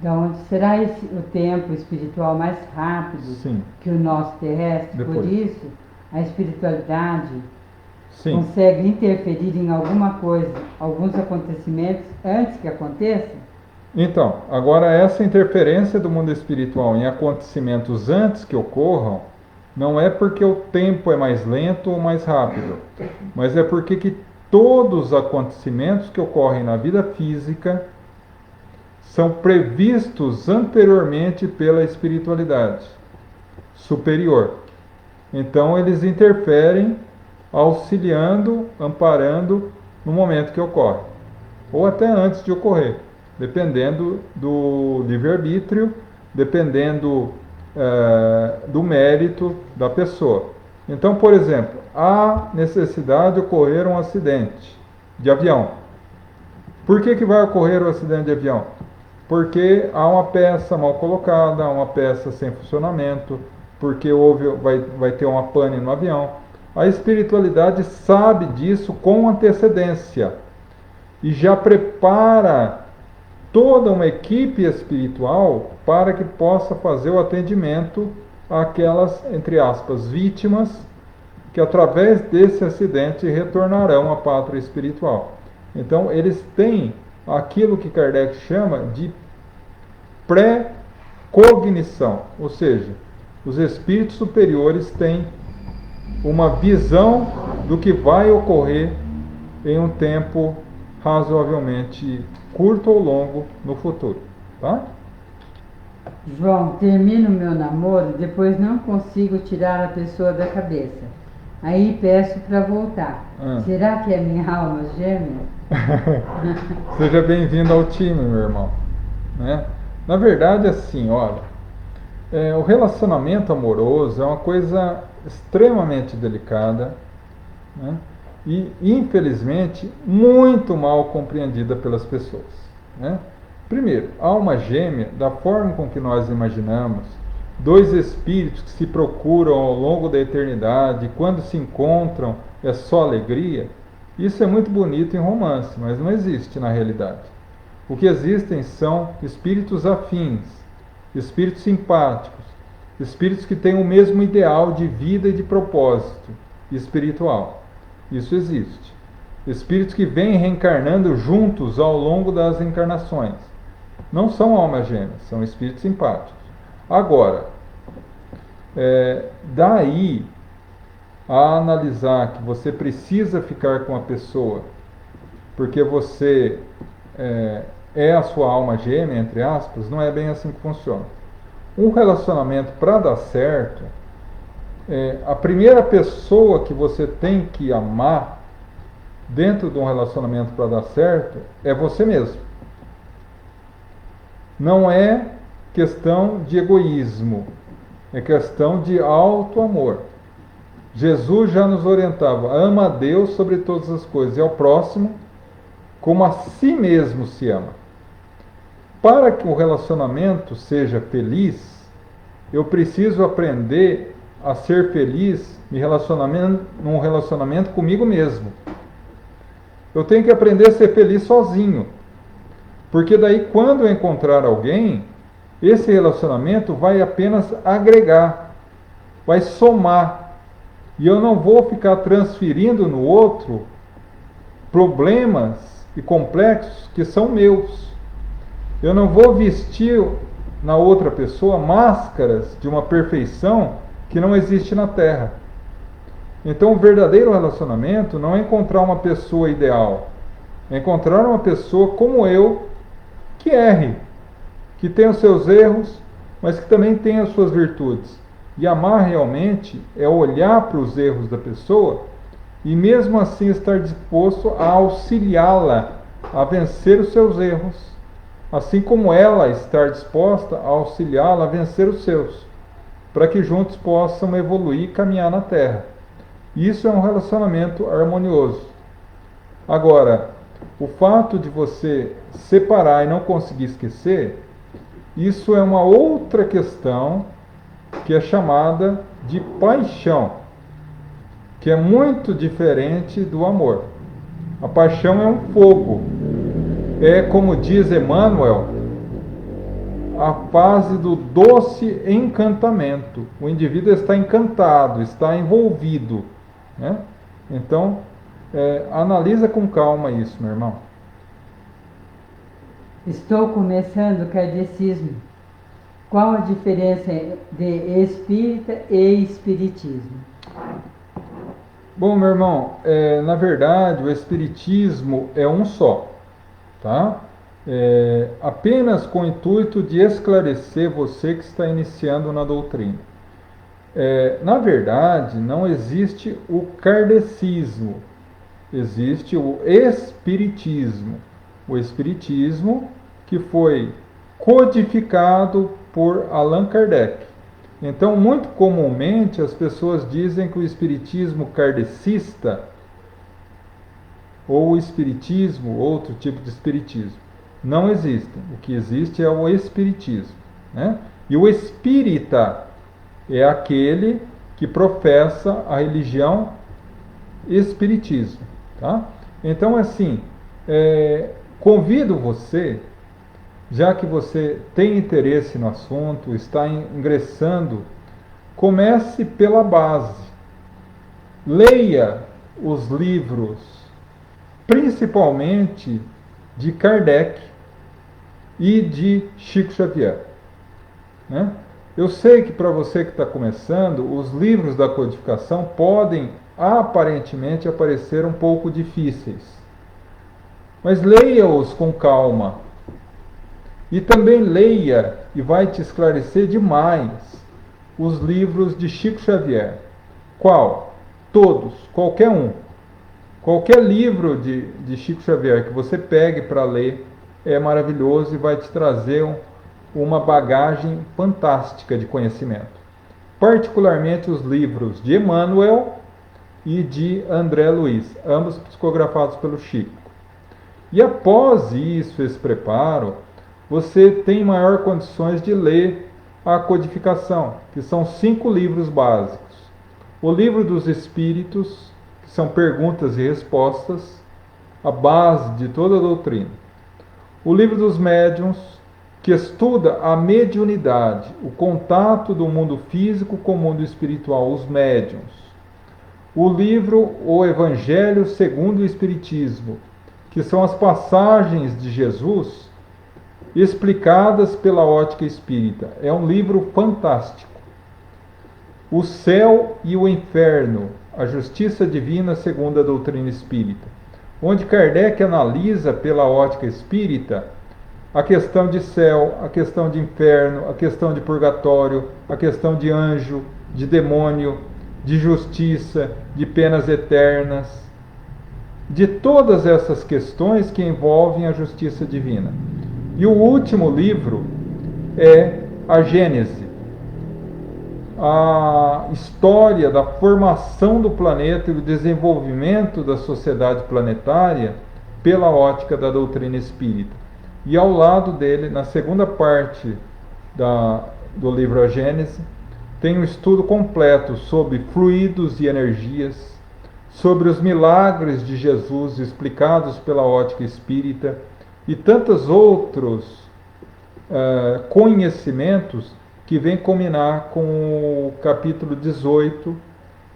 Da onde será o tempo espiritual mais rápido Sim. que o nosso terrestre? Depois. Por isso, a espiritualidade Sim. consegue interferir em alguma coisa, alguns acontecimentos antes que aconteça? Então, agora essa interferência do mundo espiritual em acontecimentos antes que ocorram, não é porque o tempo é mais lento ou mais rápido, mas é porque que todos os acontecimentos que ocorrem na vida física são previstos anteriormente pela espiritualidade superior. Então eles interferem, auxiliando, amparando no momento que ocorre, ou até antes de ocorrer, dependendo do livre-arbítrio, dependendo do mérito da pessoa. Então, por exemplo, há necessidade de ocorrer um acidente de avião. Por que vai ocorrer o acidente de avião? Porque há uma peça mal colocada, há uma peça sem funcionamento, porque vai ter uma pane no avião. A espiritualidade sabe disso com antecedência e já prepara toda uma equipe espiritual para que possa fazer o atendimento àquelas, entre aspas, vítimas que através desse acidente retornarão à pátria espiritual. Então eles têm aquilo que Kardec chama de pré-cognição, ou seja, os espíritos superiores têm uma visão do que vai ocorrer em um tempo razoavelmente curto ou longo no futuro, tá? João, termino meu namoro, depois não consigo tirar a pessoa da cabeça. Aí peço para voltar. Será que é minha alma gêmea? Seja bem-vindo ao time, meu irmão. Né? Na verdade, assim, olha, o relacionamento amoroso é uma coisa extremamente delicada, né? E, infelizmente, muito mal compreendida pelas pessoas. Né? Primeiro, alma gêmea, da forma com que nós imaginamos, dois espíritos que se procuram ao longo da eternidade, e quando se encontram é só alegria, isso é muito bonito em romance, mas não existe na realidade. O que existem são espíritos afins, espíritos simpáticos, espíritos que têm o mesmo ideal de vida e de propósito espiritual. Isso existe. Espíritos que vêm reencarnando juntos ao longo das encarnações. Não são almas gêmeas, são espíritos simpáticos. Agora, daí a analisar que você precisa ficar com a pessoa porque você é a sua alma gêmea, entre aspas, não é bem assim que funciona. Um relacionamento, para dar certo, a primeira pessoa que você tem que amar dentro de um relacionamento para dar certo é você mesmo. Não é questão de egoísmo, é questão de auto-amor. Jesus já nos orientava: ama a Deus sobre todas as coisas e ao próximo como a si mesmo se ama. Para que o relacionamento seja feliz, eu preciso aprender a ser feliz num relacionamento comigo mesmo. Eu tenho que aprender a ser feliz sozinho. Porque daí, quando eu encontrar alguém, esse relacionamento vai apenas agregar, vai somar. E eu não vou ficar transferindo no outro problemas e complexos que são meus. Eu não vou vestir na outra pessoa máscaras de uma perfeição que não existe na Terra. Então, o verdadeiro relacionamento não é encontrar uma pessoa ideal, é encontrar uma pessoa como eu, que erre, que tem os seus erros, mas que também tem as suas virtudes. E amar realmente é olhar para os erros da pessoa e mesmo assim estar disposto a auxiliá-la a vencer os seus erros, assim como ela estar disposta a auxiliá-la a vencer os seus, para que juntos possam evoluir e caminhar na Terra. Isso é um relacionamento harmonioso. Agora, o fato de você separar e não conseguir esquecer, isso é uma outra questão que é chamada de paixão, que é muito diferente do amor. A paixão é um fogo. É, como diz Emmanuel, a fase do doce encantamento. O indivíduo está encantado, está envolvido, né? Então, analisa com calma isso, meu irmão. Estou começando o kardecismo. Qual a diferença de espírita e espiritismo? Bom, meu irmão, na verdade o espiritismo é um só, tá? Apenas com o intuito de esclarecer você que está iniciando na doutrina. Na verdade, não existe o kardecismo, existe o espiritismo. O espiritismo que foi codificado por Allan Kardec. Então, muito comumente, as pessoas dizem que o espiritismo kardecista, ou o espiritismo, outro tipo de espiritismo, não existem. O que existe é o espiritismo, né? E o espírita é aquele que professa a religião espiritismo, tá? Então, assim, convido você, já que você tem interesse no assunto, está ingressando, comece pela base. Leia os livros, principalmente de Kardec e de Chico Xavier, né? Eu sei que para você que está começando, os livros da codificação podem aparentemente parecer um pouco difíceis, mas leia-os com calma. E também leia, e vai te esclarecer demais, os livros de Chico Xavier. Qual? Todos, qualquer um. Qualquer livro de Chico Xavier que você pegue para ler é maravilhoso e vai te trazer uma bagagem fantástica de conhecimento. Particularmente os livros de Emmanuel e de André Luiz, ambos psicografados pelo Chico. E após isso, esse preparo, você tem maior condições de ler a codificação, que são 5 livros básicos. O livro dos Espíritos, que são perguntas e respostas, a base de toda a doutrina. O livro dos Médiuns, que estuda a mediunidade, o contato do mundo físico com o mundo espiritual, os médiuns. O livro O Evangelho segundo o Espiritismo, que são as passagens de Jesus explicadas pela ótica espírita. É um livro fantástico. O Céu e o Inferno, a Justiça Divina segundo a doutrina espírita, onde Kardec analisa pela ótica espírita a questão de céu, a questão de inferno, a questão de purgatório, a questão de anjo, de demônio, de justiça, de penas eternas, de todas essas questões que envolvem a justiça divina. E o último livro é a Gênese, a história da formação do planeta e do desenvolvimento da sociedade planetária pela ótica da doutrina espírita. E ao lado dele, na segunda parte do livro A Gênese, tem um estudo completo sobre fluidos e energias, sobre os milagres de Jesus explicados pela ótica espírita e tantos outros conhecimentos que vem combinar com o capítulo 18,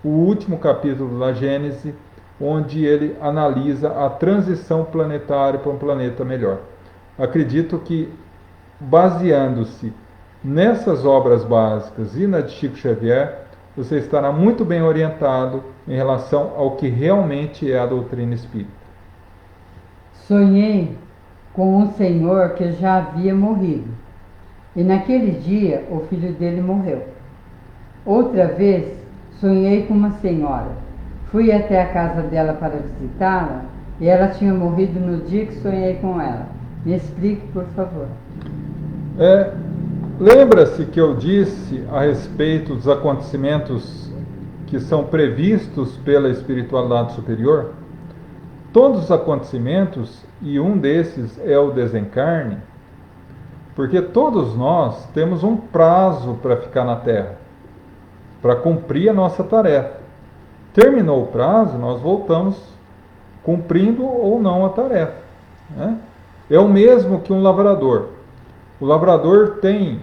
o último capítulo da Gênese, onde ele analisa a transição planetária para um planeta melhor. Acredito que, baseando-se nessas obras básicas e na de Chico Xavier, você estará muito bem orientado em relação ao que realmente é a doutrina espírita. Sonhei com um senhor que já havia morrido, e naquele dia o filho dele morreu. Outra vez, sonhei com uma senhora. Fui até a casa dela para visitá-la e ela tinha morrido no dia que sonhei com ela. Me explique, por favor. Lembra-se que eu disse a respeito dos acontecimentos que são previstos pela espiritualidade superior? Todos os acontecimentos, e um desses é o desencarne, porque todos nós temos um prazo para ficar na Terra, para cumprir a nossa tarefa. Terminou o prazo, nós voltamos cumprindo ou não a tarefa, né? É o mesmo que um lavrador. O lavrador tem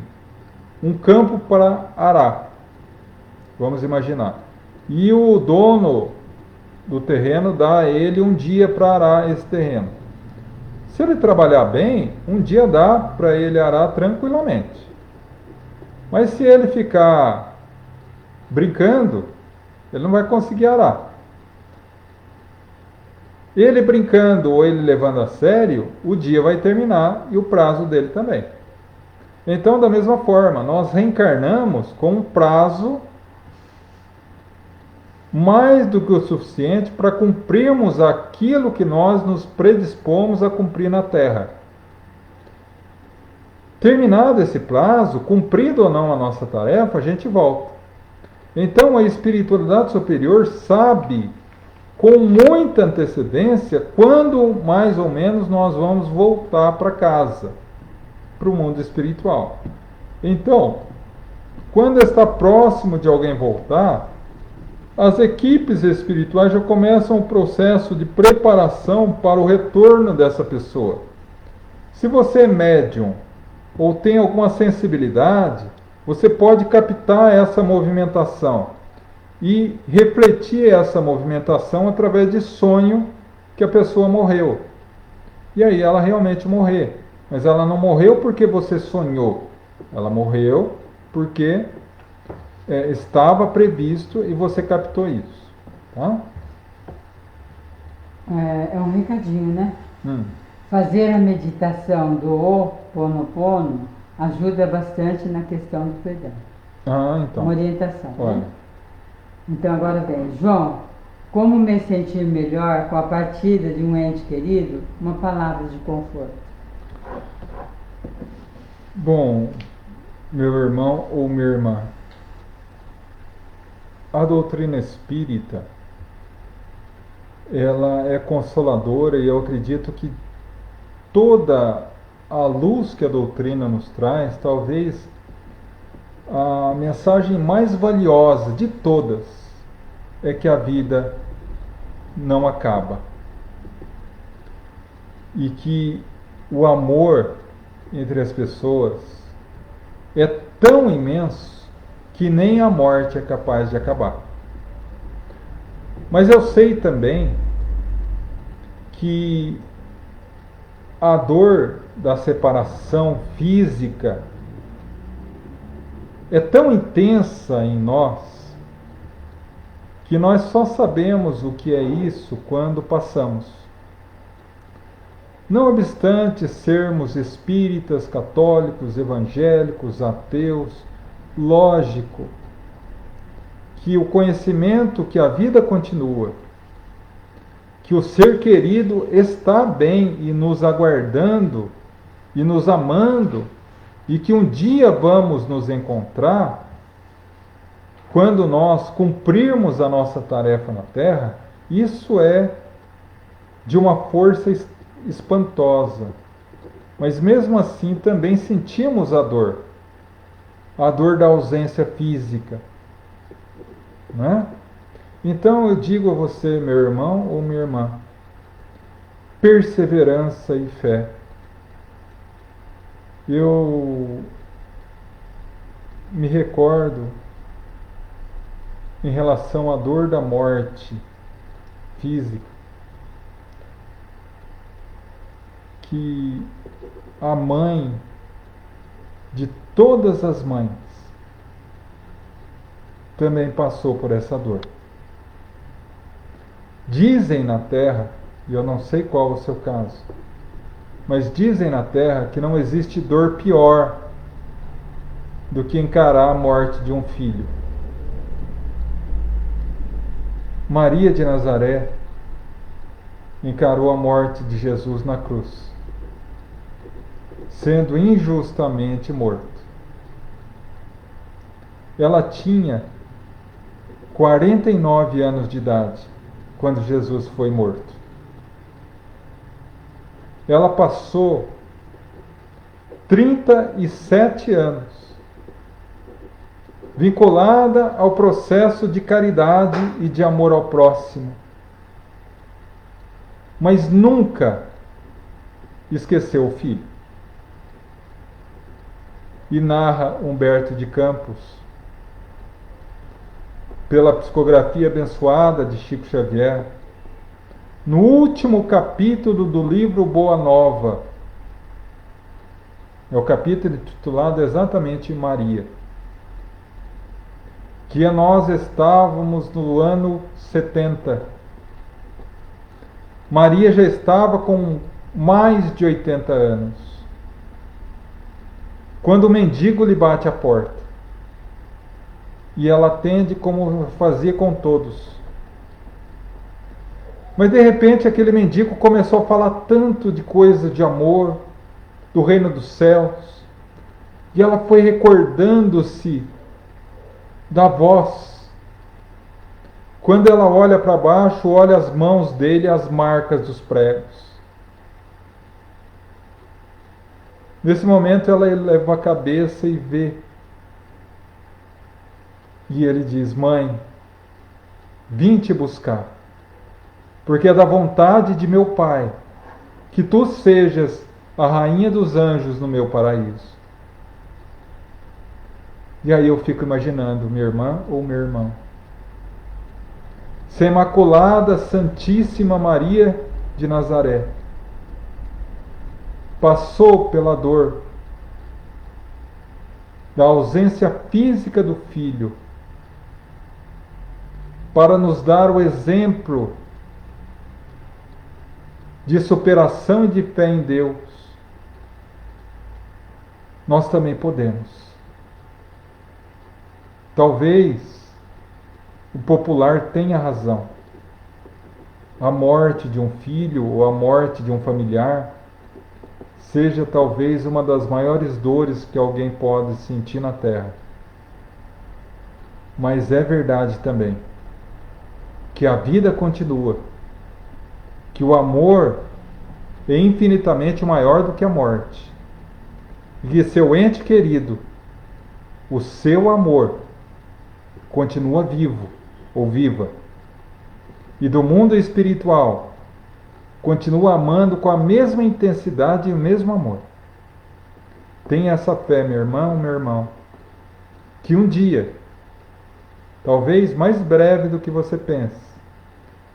um campo para arar, vamos imaginar, e o dono do terreno dá a ele um dia para arar esse terreno. Se ele trabalhar bem, um dia dá para ele arar tranquilamente. Mas se ele ficar brincando, ele não vai conseguir arar. Ele brincando ou ele levando a sério, o dia vai terminar e o prazo dele também. Então, da mesma forma, nós reencarnamos com um prazo mais do que o suficiente para cumprirmos aquilo que nós nos predispomos a cumprir na Terra. Terminado esse prazo, cumprido ou não a nossa tarefa, a gente volta. Então, a espiritualidade superior sabe com muita antecedência quando mais ou menos nós vamos voltar para casa, para o mundo espiritual. Então, quando está próximo de alguém voltar, as equipes espirituais já começam o processo de preparação para o retorno dessa pessoa. Se você é médium ou tem alguma sensibilidade, você pode captar essa movimentação e refletir essa movimentação através de sonho que a pessoa morreu. E aí ela realmente morrer. Mas ela não morreu porque você sonhou. Ela morreu porque estava previsto e você captou isso. Tá? É um recadinho, né? Fazer a meditação do Ho'oponopono ajuda bastante na questão do perdão. Então. Uma orientação. Né? Então agora vem, João, como me sentir melhor com a partida de um ente querido? Uma palavra de conforto. Bom, meu irmão ou minha irmã, a doutrina espírita, ela é consoladora e eu acredito que toda a luz que a doutrina nos traz, talvez a mensagem mais valiosa de todas é que a vida não acaba e que o amor entre as pessoas é tão imenso que nem a morte é capaz de acabar. Mas eu sei também que a dor da separação física é tão intensa em nós que nós só sabemos o que é isso quando passamos. Não obstante sermos espíritas, católicos, evangélicos, ateus, lógico que o conhecimento que a vida continua, que o ser querido está bem e nos aguardando e nos amando, e que um dia vamos nos encontrar, quando nós cumprirmos a nossa tarefa na Terra, isso é de uma força espantosa. Mas mesmo assim também sentimos a dor da ausência física, né? Então eu digo a você, meu irmão ou minha irmã, perseverança e fé. Eu me recordo em relação à dor da morte física, que a mãe de todas as mães, também passou por essa dor. Dizem na terra, e eu não sei qual é o seu caso, mas dizem na terra que não existe dor pior do que encarar a morte de um filho. Maria de Nazaré encarou a morte de Jesus na cruz, sendo injustamente morto. Ela tinha 49 anos de idade quando Jesus foi morto. Ela passou 37 anos vinculada ao processo de caridade e de amor ao próximo, mas nunca esqueceu o filho. E narra Humberto de Campos, pela psicografia abençoada de Chico Xavier, no último capítulo do livro Boa Nova, é o capítulo intitulado exatamente Maria, que nós estávamos no ano 70. Maria já estava com mais de 80 anos, quando o mendigo lhe bate à porta. E ela atende como fazia com todos. Mas de repente aquele mendigo começou a falar tanto de coisa de amor, do reino dos céus, e ela foi recordando-se da voz. Quando ela olha para baixo, olha as mãos dele, as marcas dos pregos. Nesse momento ela eleva a cabeça e vê. E ele diz: mãe, vim te buscar, porque é da vontade de meu Pai que tu sejas a rainha dos anjos no meu paraíso. E aí eu fico imaginando minha irmã ou meu irmão. Se a Imaculada Santíssima Maria de Nazaré passou pela dor da ausência física do filho para nos dar o exemplo de superação e de fé em Deus, nós também podemos. Talvez o popular tenha razão. A morte de um filho ou a morte de um familiar seja talvez uma das maiores dores que alguém pode sentir na terra. Mas é verdade também que a vida continua, que o amor é infinitamente maior do que a morte, e que seu ente querido, o seu amor, continua vivo ou viva, e do mundo espiritual continua amando com a mesma intensidade e o mesmo amor. Tenha essa fé, meu irmão, meu irmão, que um dia, talvez mais breve do que você pensa,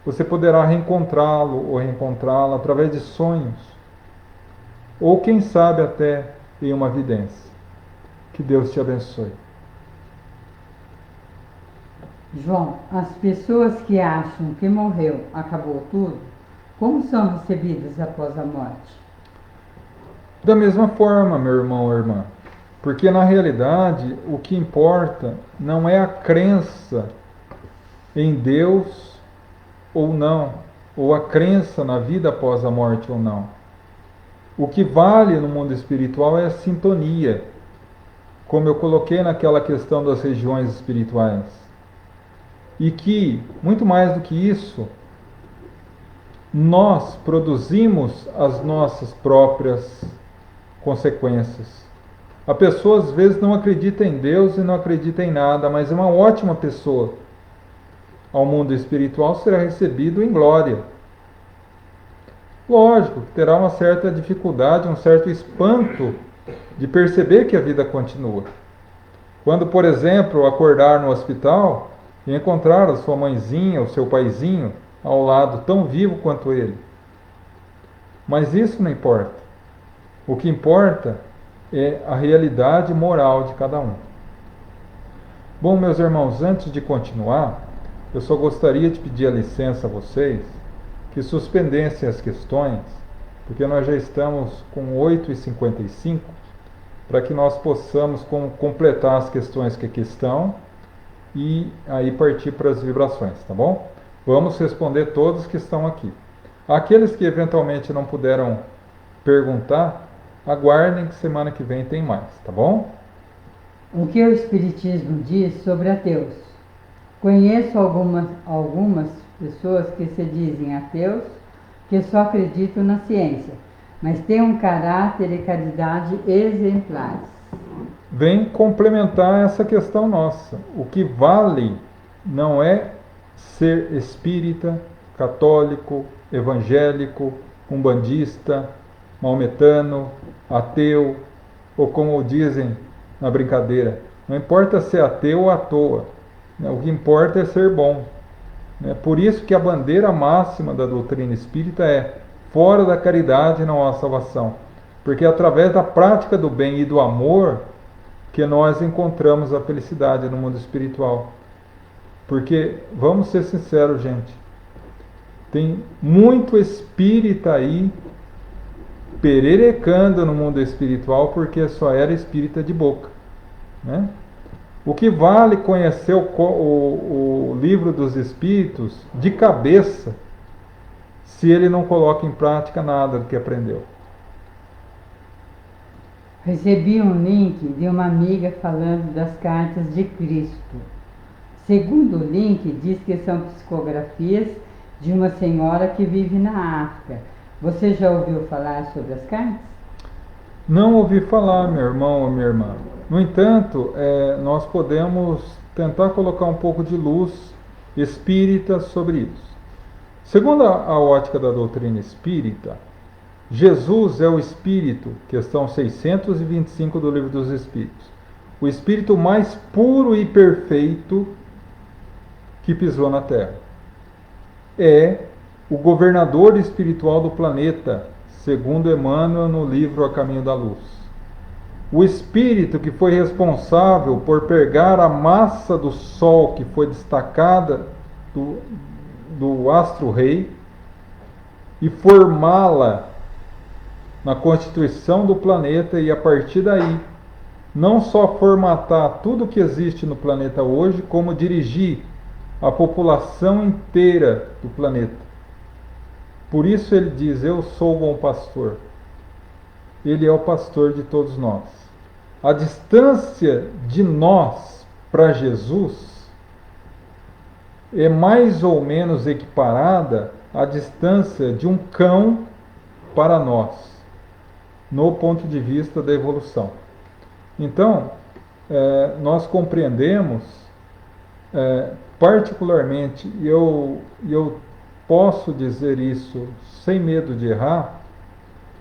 você poderá reencontrá-lo ou reencontrá-la através de sonhos, ou quem sabe até em uma vidência. Que Deus te abençoe. João, as pessoas que acham que morreu, acabou tudo, como são recebidas após a morte? Da mesma forma, meu irmão ou irmã, porque na realidade o que importa não é a crença em Deus ou não, ou a crença na vida após a morte ou não. O que vale no mundo espiritual é a sintonia, como eu coloquei naquela questão das regiões espirituais. E que, muito mais do que isso, nós produzimos as nossas próprias consequências. A pessoa às vezes não acredita em Deus e não acredita em nada, mas é uma ótima pessoa. Ao mundo espiritual será recebido em glória. Lógico que terá uma certa dificuldade, um certo espanto de perceber que a vida continua. Quando, por exemplo, acordar no hospital e encontrar a sua mãezinha, o seu paizinho ao lado, tão vivo quanto ele. Mas isso não importa. O que importa é a realidade moral de cada um. Bom, meus irmãos, antes de continuar, eu só gostaria de pedir a licença a vocês que suspendessem as questões, porque nós já estamos com 8h55, para que nós possamos completar as questões que aqui estão e aí partir para as vibrações, tá bom? Vamos responder todos que estão aqui. Aqueles que eventualmente não puderam perguntar, aguardem que semana que vem tem mais, tá bom? O que o Espiritismo diz sobre ateus? Conheço algumas pessoas que se dizem ateus, que só acreditam na ciência, mas têm um caráter e caridade exemplares. Vem complementar essa questão nossa. O que vale não é ser espírita, católico, evangélico, umbandista, maometano, ateu, ou como dizem na brincadeira, não importa ser ateu ou à toa, né? O que importa é ser bom. Por isso que a bandeira máxima da doutrina espírita é: fora da caridade não há salvação. Porque é através da prática do bem e do amor que nós encontramos a felicidade no mundo espiritual. Porque, vamos ser sinceros, gente, tem muito espírita aí pererecando no mundo espiritual porque só era espírita de boca, né? O que vale conhecer o livro dos Espíritos de cabeça, se ele não coloca em prática nada do que aprendeu? Recebi um link de uma amiga falando das cartas de Cristo. Segundo o link, diz que são psicografias de uma senhora que vive na África. Você já ouviu falar sobre as cartas? Não ouvi falar, meu irmão ou minha irmã. No entanto, nós podemos tentar colocar um pouco de luz espírita sobre isso. Segundo a ótica da doutrina espírita, Jesus é o Espírito, questão 625 do Livro dos Espíritos, o Espírito mais puro e perfeito que pisou na Terra. É o governador espiritual do planeta, segundo Emmanuel no livro A Caminho da Luz. O Espírito que foi responsável por pegar a massa do Sol que foi destacada do astro-rei e formá-la na constituição do planeta, e a partir daí não só formatar tudo que existe no planeta hoje, como dirigir a população inteira do planeta. Por isso ele diz: eu sou o bom pastor. Ele é o pastor de todos nós. A distância de nós para Jesus é mais ou menos equiparada à distância de um cão para nós, no ponto de vista da evolução. Então, nós compreendemos, particularmente, e eu posso dizer isso sem medo de errar,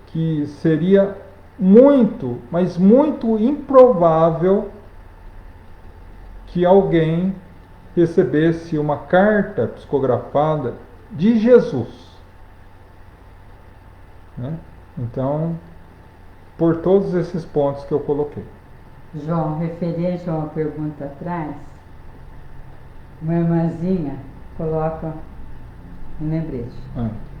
que seria muito, mas muito improvável que alguém recebesse uma carta psicografada de Jesus, né? Então, por todos esses pontos que eu coloquei. João, referente a uma pergunta atrás, uma irmãzinha coloca um lembrete.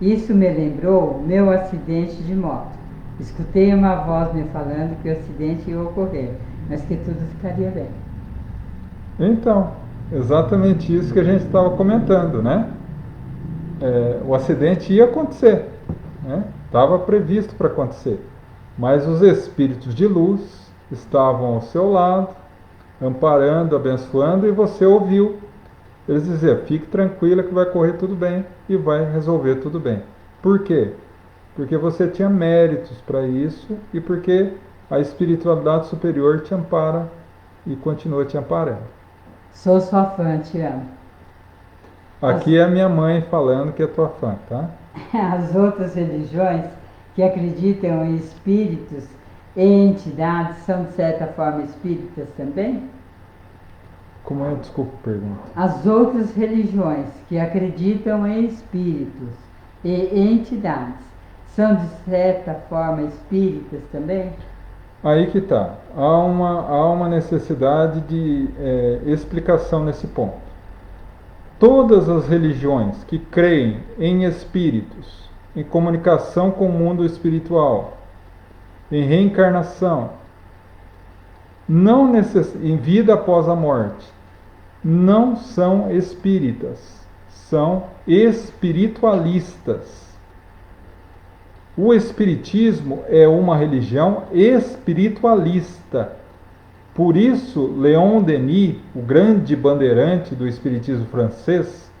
Isso me lembrou meu acidente de moto. Escutei uma voz me falando que o acidente ia ocorrer, mas que tudo ficaria bem. Então, exatamente isso que a gente estava comentando, né? O acidente ia acontecer, né? Estava previsto para acontecer, mas os espíritos de luz estavam ao seu lado, amparando, abençoando, e você ouviu eles dizer: fique tranquila que vai correr tudo bem e vai resolver tudo bem. Por quê? Porque você tinha méritos para isso e porque a espiritualidade superior te ampara e continua te amparando. Sou sua fã, te amo. Aqui é a minha mãe falando que é tua fã, tá? As outras religiões que acreditam em espíritos e entidades são, de certa forma, espíritas também? Como é? Desculpa a pergunta. As outras religiões que acreditam em espíritos e entidades são, de certa forma, espíritas também? Aí que está. Há uma necessidade de explicação nesse ponto. Todas as religiões que creem em espíritos, em comunicação com o mundo espiritual, em reencarnação, em vida após a morte, não são espíritas, são espiritualistas. O espiritismo é uma religião espiritualista. Por isso, Leon Denis, o grande bandeirante do espiritismo francês,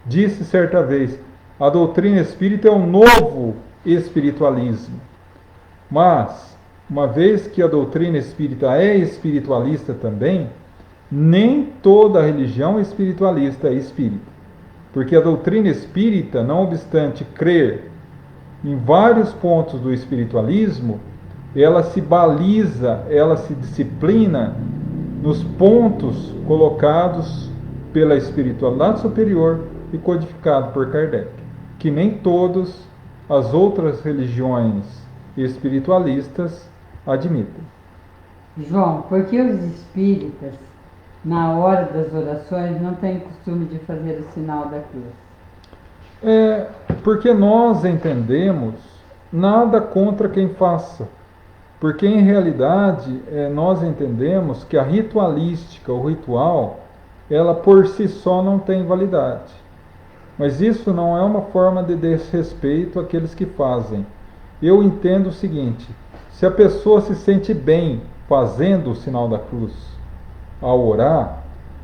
disse certa vez: a doutrina espírita é um novo espiritualismo. Mas, uma vez que a doutrina espírita é espiritualista também, nem toda religião espiritualista é espírita. Porque a doutrina espírita, não obstante crer em vários pontos do espiritualismo, ela se baliza, ela se disciplina nos pontos colocados pela espiritualidade superior e codificado por Kardec, que nem todas as outras religiões espiritualistas admitem. João, por que os espíritas, na hora das orações, não têm costume de fazer o sinal da cruz? Porque nós entendemos nada contra quem faça. Porque em realidade nós entendemos que a ritualística, o ritual, ela por si só não tem validade. Mas isso não é uma forma de desrespeito àqueles que fazem. Eu entendo o seguinte: se a pessoa se sente bem fazendo o sinal da cruz ao orar,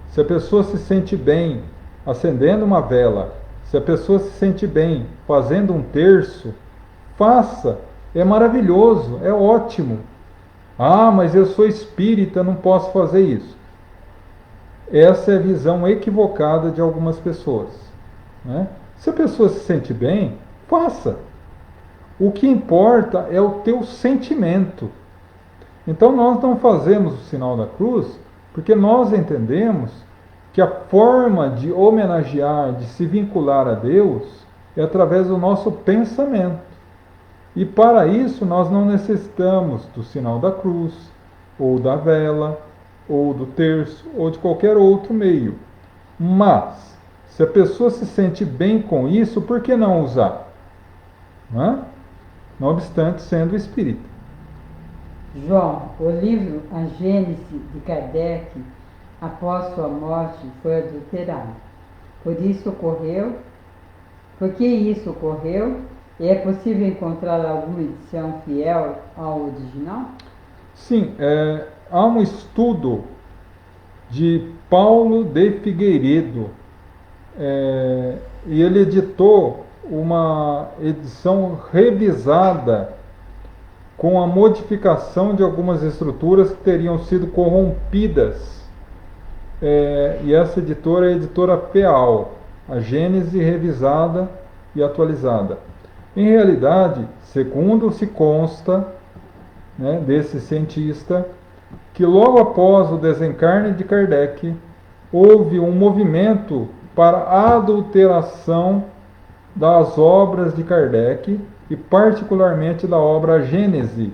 se a pessoa se sente bem acendendo uma vela, se a pessoa se sente bem fazendo um terço, faça, é maravilhoso, é ótimo. Ah, mas eu sou espírita, não posso fazer isso. Essa é a visão equivocada de algumas pessoas, né? Se a pessoa se sente bem, faça. O que importa é o teu sentimento. Então nós não fazemos o sinal da cruz porque nós entendemos que a forma de homenagear, de se vincular a Deus, é através do nosso pensamento. E para isso nós não necessitamos do sinal da cruz, ou da vela, ou do terço, ou de qualquer outro meio. Mas, se a pessoa se sente bem com isso, por que não usar? Não obstante sendo espírita. João, o livro A Gênese de Kardec, após sua morte, foi adulterado. Por que isso ocorreu? E é possível encontrar alguma edição fiel ao original? Sim, há um estudo de Paulo de Figueiredo, e ele editou uma edição revisada com a modificação de algumas estruturas que teriam sido corrompidas. E essa editora é a editora Peal, a Gênese revisada e atualizada. Em realidade, segundo se consta, né, desse cientista, que logo após o desencarne de Kardec, houve um movimento para a adulteração das obras de Kardec, e particularmente da obra Gênese,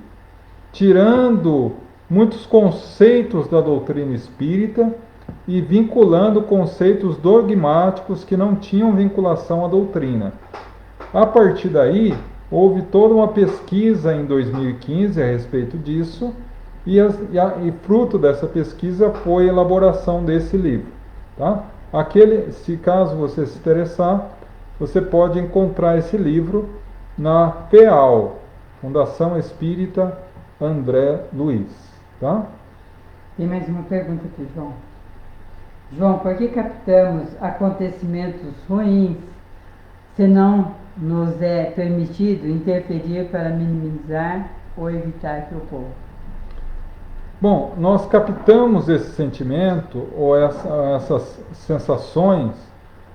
tirando muitos conceitos da doutrina espírita e vinculando conceitos dogmáticos que não tinham vinculação à doutrina. A partir daí, houve toda uma pesquisa em 2015 a respeito disso, e fruto dessa pesquisa foi a elaboração desse livro. Tá? Se caso você se interessar, você pode encontrar esse livro na FEAL, Fundação Espírita André Luiz. Tá? Tem mais uma pergunta aqui, João. João, por que captamos acontecimentos ruins se não nos é permitido interferir para minimizar ou evitar que ocorra? Bom, nós captamos esse sentimento ou essas sensações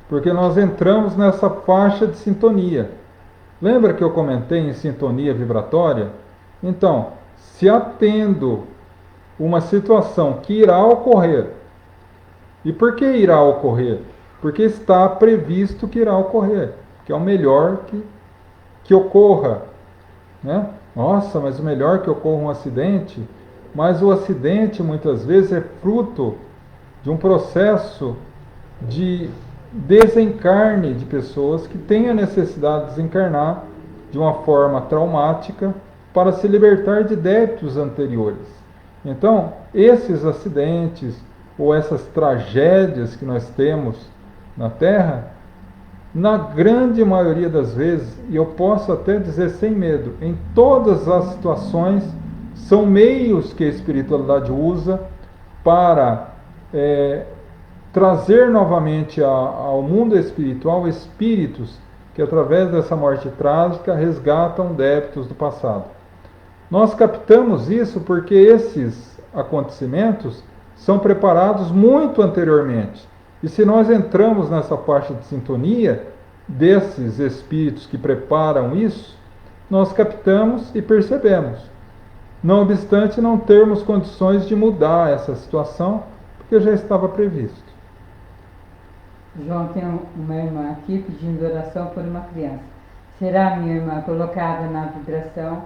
porque nós entramos nessa faixa de sintonia. Lembra que eu comentei em sintonia vibratória? Então, se atendo uma situação que irá ocorrer, e por que irá ocorrer? Porque está previsto que irá ocorrer, que é o melhor que ocorra, né? Nossa, mas o melhor que ocorra um acidente, mas o acidente muitas vezes é fruto de um processo de desencarne de pessoas que têm a necessidade de desencarnar de uma forma traumática para se libertar de débitos anteriores. Então, esses acidentes ou essas tragédias que nós temos na Terra, na grande maioria das vezes, e eu posso até dizer sem medo, em todas as situações, são meios que a espiritualidade usa para trazer novamente ao mundo espiritual espíritos que, através dessa morte trágica, resgatam débitos do passado. Nós captamos isso porque esses acontecimentos são preparados muito anteriormente. E se nós entramos nessa faixa de sintonia desses espíritos que preparam isso, nós captamos e percebemos. Não obstante não termos condições de mudar essa situação, porque já estava previsto. João, tem uma irmã aqui pedindo oração por uma criança. Será, minha irmã, colocada na vibração,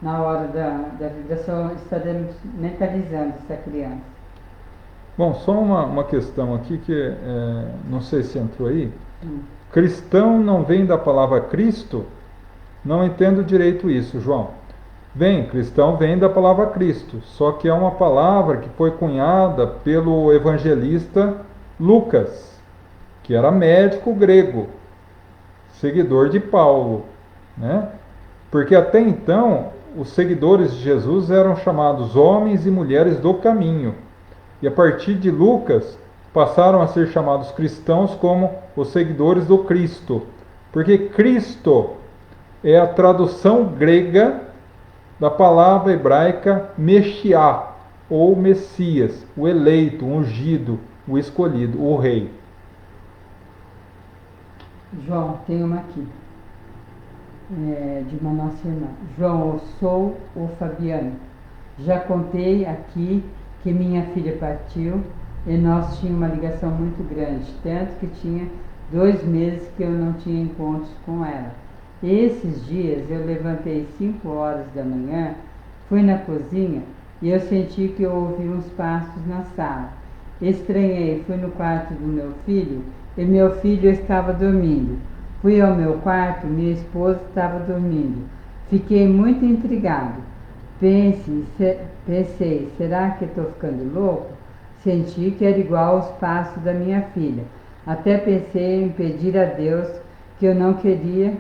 na hora da vibração, estaremos mentalizando essa criança? Bom, só uma questão aqui que não sei se entrou aí. Cristão não vem da palavra Cristo? Não entendo direito isso, João. Cristão vem da palavra Cristo, só que é uma palavra que foi cunhada pelo evangelista Lucas, que era médico grego, seguidor de Paulo, né? Porque até então os seguidores de Jesus eram chamados homens e mulheres do caminho. E a partir de Lucas passaram a ser chamados cristãos como os seguidores do Cristo. Porque Cristo é a tradução grega da palavra hebraica Meshiá, ou Messias, o eleito, o ungido, o escolhido, o rei. João, tem uma aqui, de uma nossa irmã. João, eu sou o Fabiano. Já contei aqui que minha filha partiu e nós tínhamos uma ligação muito grande, tanto que tinha 2 meses que eu não tinha encontros com ela. Esses dias eu levantei 5 horas da manhã, fui na cozinha e eu senti que eu ouvi uns passos na sala. Estranhei, fui no quarto do meu filho e meu filho estava dormindo. Fui ao meu quarto, minha esposa estava dormindo. Fiquei muito intrigado. Pensei, será que estou ficando louco? Senti que era igual aos passos da minha filha. Até pensei em pedir a Deus que eu não queria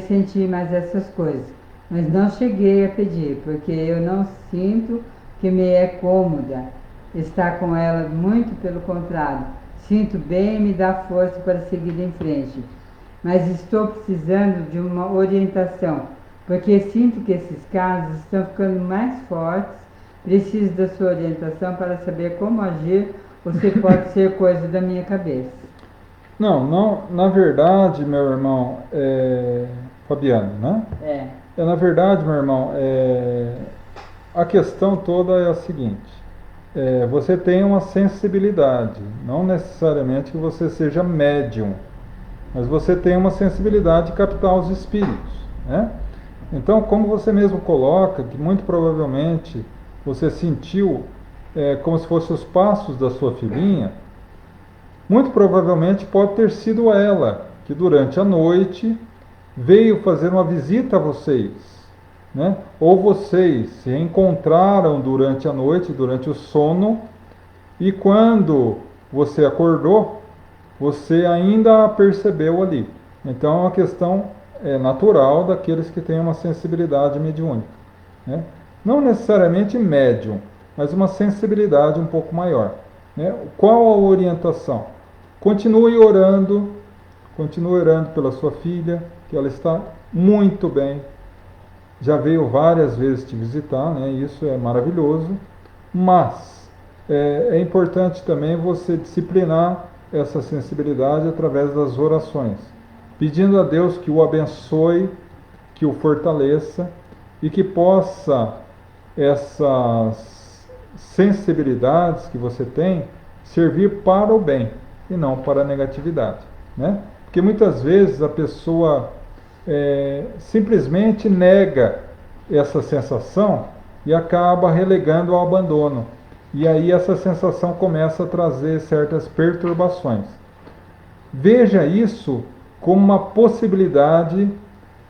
sentir mais essas coisas. Mas não cheguei a pedir, porque eu não sinto que me é cômoda estar com ela, muito pelo contrário. Sinto bem e me dá força para seguir em frente. Mas estou precisando de uma orientação, porque sinto que esses casos estão ficando mais fortes. Preciso da sua orientação para saber como agir, ou se pode ser coisa da minha cabeça. Não, na verdade, meu irmão, Fabiano, né? Na verdade, meu irmão, a questão toda é a seguinte. Você tem uma sensibilidade, não necessariamente que você seja médium, mas você tem uma sensibilidade de captar os espíritos, né? Então, como você mesmo coloca, que muito provavelmente você sentiu como se fossem os passos da sua filhinha, muito provavelmente pode ter sido ela que durante a noite veio fazer uma visita a vocês, né? Ou vocês se encontraram durante a noite, durante o sono, e quando você acordou, você ainda a percebeu ali. Então é uma questão natural daqueles que têm uma sensibilidade mediúnica, né? Não necessariamente médium, mas uma sensibilidade um pouco maior, né? Qual a orientação? Continue orando pela sua filha, que ela está muito bem. Já veio várias vezes te visitar, né? Isso é maravilhoso, mas é importante também você disciplinar essa sensibilidade através das orações, pedindo a Deus que o abençoe, que o fortaleça e que possa essas sensibilidades que você tem servir para o bem e não para a negatividade, né? Porque muitas vezes a pessoa simplesmente nega essa sensação e acaba relegando ao abandono. E aí essa sensação começa a trazer certas perturbações. Veja isso como uma possibilidade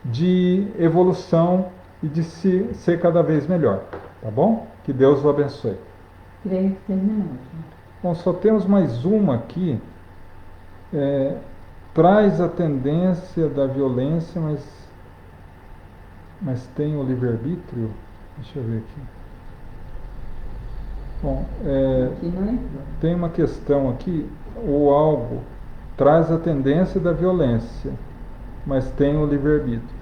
de evolução e de ser cada vez melhor. Tá bom? Que Deus o abençoe. Creio que terminou. Bom, só temos mais uma aqui. Traz a tendência da violência, mas tem o livre-arbítrio? Deixa eu ver aqui. Bom, Aqui não entrou. tem uma questão aqui. O algo traz a tendência da violência, mas tem o livre-arbítrio.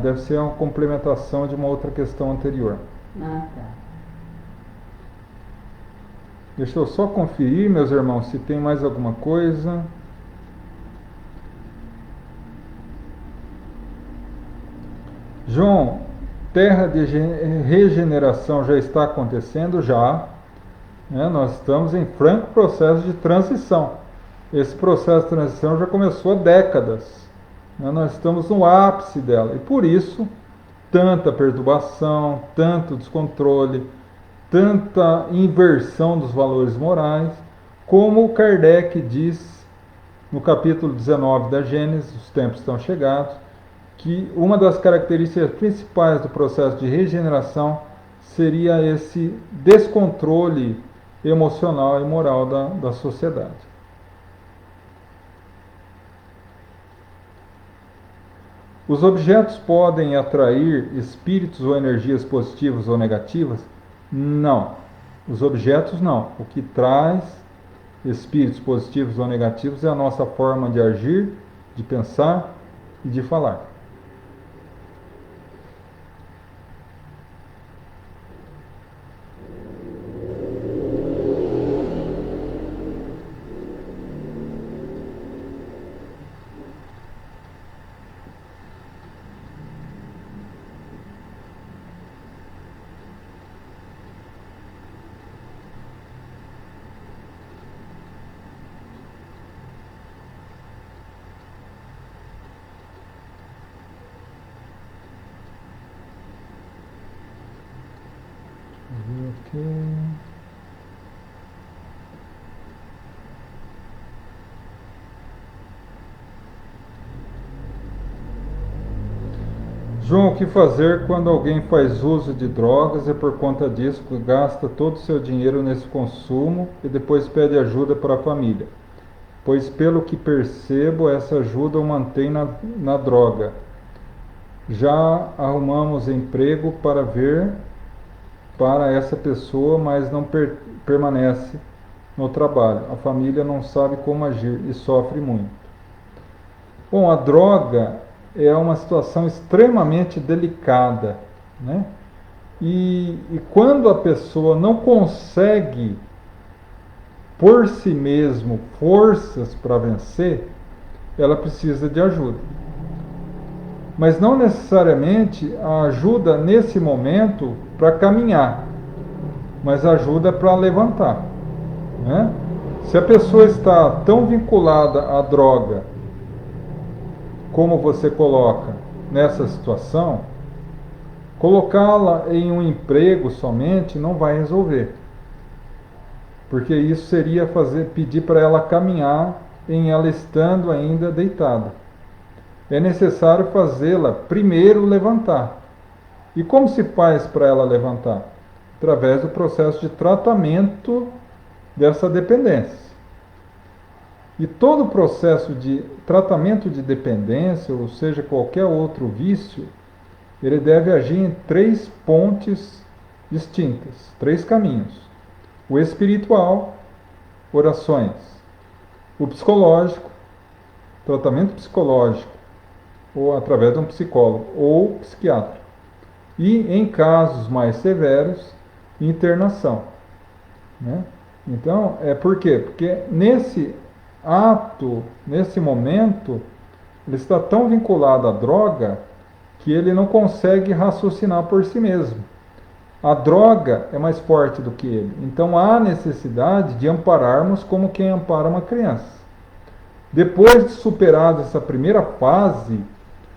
Deve ser uma complementação de uma outra questão anterior. Tá. Deixa eu só conferir, meus irmãos, se tem mais alguma coisa. João, terra de regeneração já está acontecendo? Já. Nós estamos em franco processo de transição. Esse processo de transição já começou há décadas. Nós estamos no ápice dela. E por isso, tanta perturbação, tanto descontrole, tanta inversão dos valores morais, como Kardec diz no capítulo 19 da Gênesis, os tempos estão chegados, que uma das características principais do processo de regeneração seria esse descontrole emocional e moral da sociedade. Os objetos podem atrair espíritos ou energias positivas ou negativas? Não. Os objetos não. O que traz espíritos positivos ou negativos é a nossa forma de agir, de pensar e de falar. João, o que fazer quando alguém faz uso de drogas e por conta disso gasta todo o seu dinheiro nesse consumo e depois pede ajuda para a família? Pois pelo que percebo, essa ajuda o mantém na droga. Já arrumamos emprego para essa pessoa, mas não permanece no trabalho. A família não sabe como agir e sofre muito. Bom, a droga é uma situação extremamente delicada, né? E quando a pessoa não consegue por si mesmo forças para vencer, ela precisa de ajuda. Mas não necessariamente a ajuda nesse momento para caminhar, mas ajuda para levantar, né? Se a pessoa está tão vinculada à droga, como você coloca nessa situação, colocá-la em um emprego somente não vai resolver. Porque isso seria pedir para ela caminhar em ela estando ainda deitada. É necessário fazê-la primeiro levantar. E como se faz para ela levantar? Através do processo de tratamento dessa dependência. E todo o processo de tratamento de dependência, ou seja, qualquer outro vício, ele deve agir em 3 pontes distintas, 3 caminhos. O espiritual, orações. O psicológico, tratamento psicológico, ou através de um psicólogo, ou psiquiatra. E, em casos mais severos, internação, né? Então, por quê? Porque nesse ato, nesse momento, ele está tão vinculado à droga que ele não consegue raciocinar por si mesmo. A droga é mais forte do que ele. Então há necessidade de ampararmos como quem ampara uma criança. Depois de superada essa primeira fase,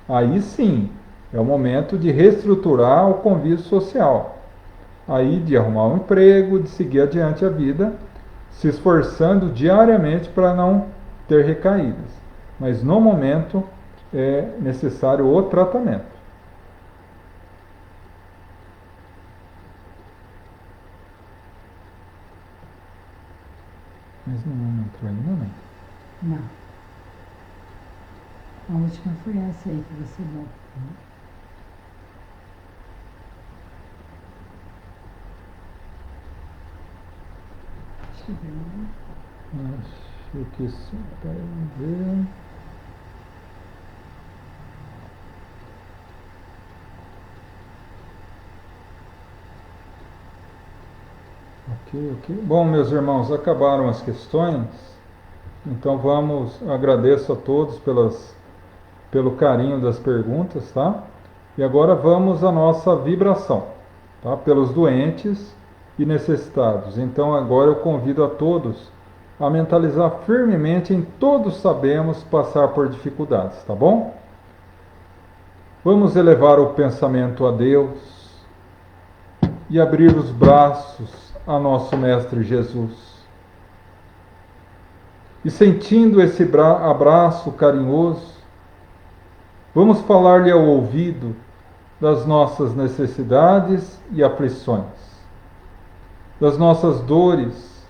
Aí sim, é o momento de reestruturar o convívio social. Aí de arrumar um emprego, de seguir adiante a vida, se esforçando diariamente para não ter recaídas. Mas no momento é necessário o tratamento. Mas não entrou ainda, não? Não. A última foi essa aí que você deu. Acho que veio, né? Acho que sim. Peraí, ver. Ok. Bom, meus irmãos, acabaram as questões. Então agradeço a todos pelo carinho das perguntas, tá? E agora vamos à nossa vibração, tá? Pelos doentes e necessitados. Então agora eu convido a todos a mentalizar firmemente em todos sabemos passar por dificuldades, tá bom? Vamos elevar o pensamento a Deus e abrir os braços a nosso Mestre Jesus. E sentindo esse abraço carinhoso, vamos falar-lhe ao ouvido das nossas necessidades e aflições, das nossas dores,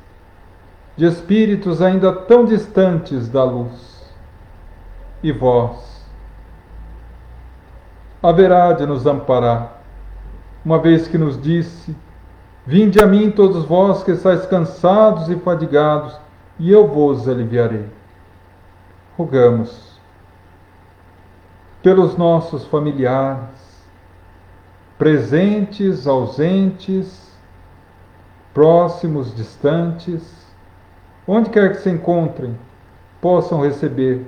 de espíritos ainda tão distantes da luz. E vós, haverá de nos amparar, uma vez que nos disse: vinde a mim todos vós que estáis cansados e fadigados, e eu vos aliviarei. Rogamos pelos nossos familiares, presentes, ausentes, próximos, distantes, onde quer que se encontrem, possam receber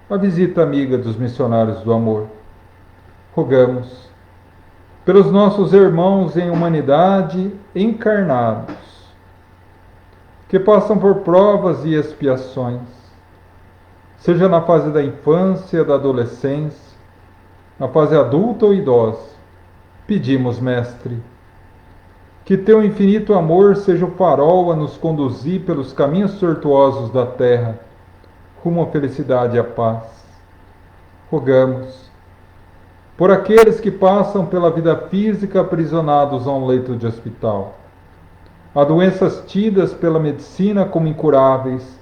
a visita amiga dos missionários do amor. Rogamos pelos nossos irmãos em humanidade encarnados, que passam por provas e expiações, seja na fase da infância, da adolescência, na fase adulta ou idosa. Pedimos, Mestre, que teu infinito amor seja o farol a nos conduzir pelos caminhos tortuosos da terra, rumo à felicidade e à paz. Rogamos por aqueles que passam pela vida física aprisionados a um leito de hospital, a doenças tidas pela medicina como incuráveis.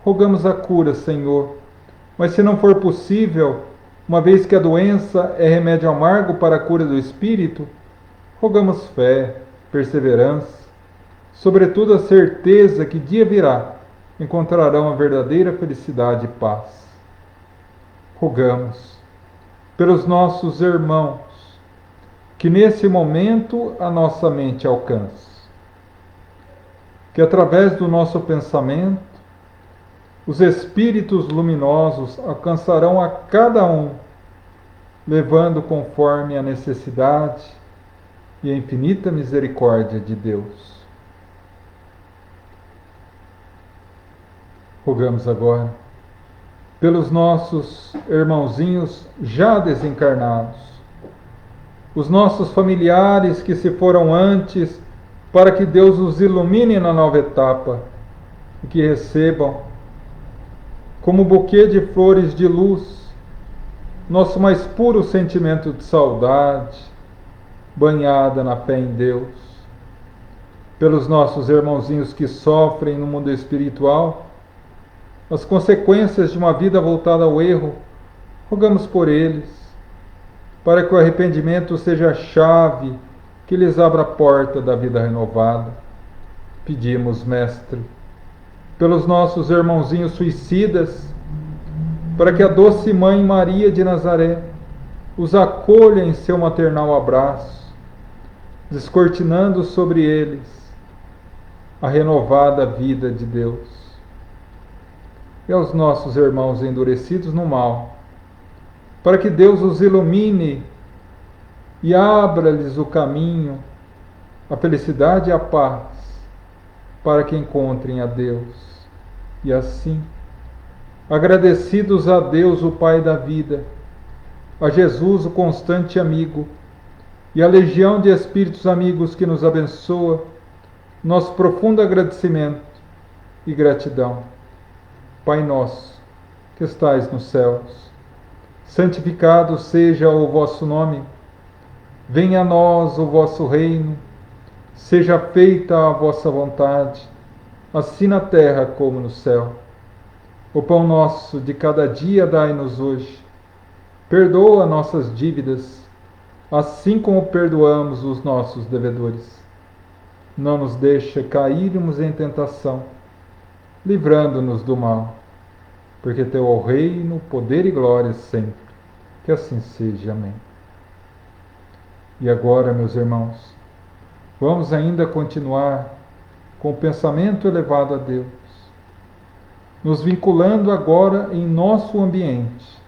Rogamos a cura, Senhor, mas se não for possível, uma vez que a doença é remédio amargo para a cura do espírito, rogamos fé, perseverança, sobretudo a certeza que dia virá encontrarão a verdadeira felicidade e paz. Rogamos pelos nossos irmãos que nesse momento a nossa mente alcance, que através do nosso pensamento os espíritos luminosos alcançarão a cada um, levando conforme a necessidade e a infinita misericórdia de Deus. Rogamos agora pelos nossos irmãozinhos já desencarnados, os nossos familiares que se foram antes, para que Deus os ilumine na nova etapa e que recebam, como buquê de flores de luz, nosso mais puro sentimento de saudade, banhada na fé em Deus. Pelos nossos irmãozinhos que sofrem no mundo espiritual as consequências de uma vida voltada ao erro, rogamos por eles, para que o arrependimento seja a chave que lhes abra a porta da vida renovada. Pedimos, Mestre, pelos nossos irmãozinhos suicidas, para que a doce Mãe Maria de Nazaré os acolha em seu maternal abraço, descortinando sobre eles a renovada vida de Deus. E aos nossos irmãos endurecidos no mal, para que Deus os ilumine e abra-lhes o caminho, a felicidade e a paz, para que encontrem a Deus. E assim, agradecidos a Deus, o Pai da vida, a Jesus, o constante amigo, e a legião de espíritos amigos que nos abençoa, nosso profundo agradecimento e gratidão. Pai nosso, que estais nos céus, santificado seja o vosso nome. Venha a nós o vosso reino. Seja feita a vossa vontade, assim na terra como no céu. O pão nosso de cada dia dai-nos hoje. Perdoa nossas dívidas, assim como perdoamos os nossos devedores. Não nos deixa cairmos em tentação, livrando-nos do mal. Porque teu é o reino, poder e glória sempre. Que assim seja. Amém. E agora, meus irmãos, vamos ainda continuar com o pensamento elevado a Deus, nos vinculando agora em nosso ambiente,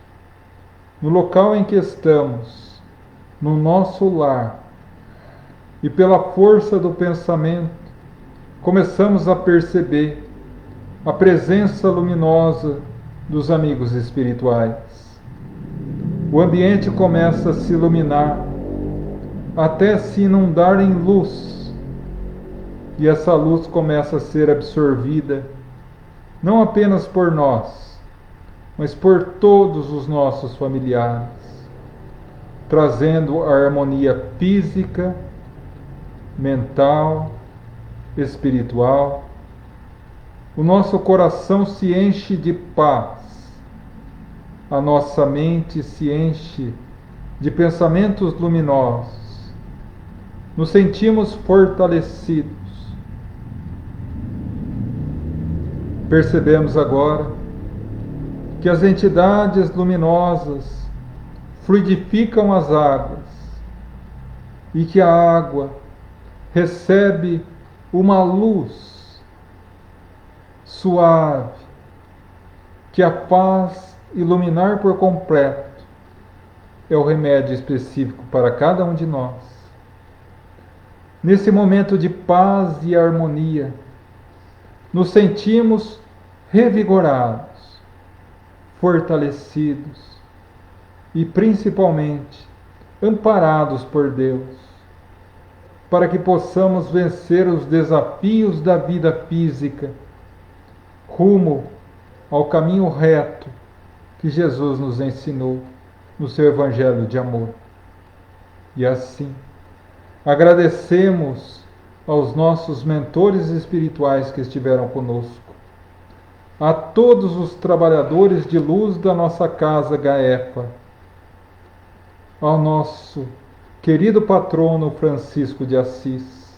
no local em que estamos, no nosso lar, e pela força do pensamento, começamos a perceber a presença luminosa dos amigos espirituais. O ambiente começa a se iluminar, até se inundar em luz, e essa luz começa a ser absorvida, não apenas por nós, mas por todos os nossos familiares, trazendo a harmonia física, mental, espiritual. O nosso coração se enche de paz, a nossa mente se enche de pensamentos luminosos, nos sentimos fortalecidos. Percebemos agora que as entidades luminosas fluidificam as águas e que a água recebe uma luz suave que a faz iluminar por completo. É o remédio específico para cada um de nós. Nesse momento de paz e harmonia, nos sentimos revigorados, fortalecidos e principalmente amparados por Deus, para que possamos vencer os desafios da vida física, rumo ao caminho reto que Jesus nos ensinou no seu Evangelho de amor. E assim, agradecemos aos nossos mentores espirituais que estiveram conosco, a todos os trabalhadores de luz da nossa casa Gaefa, ao nosso querido patrono Francisco de Assis.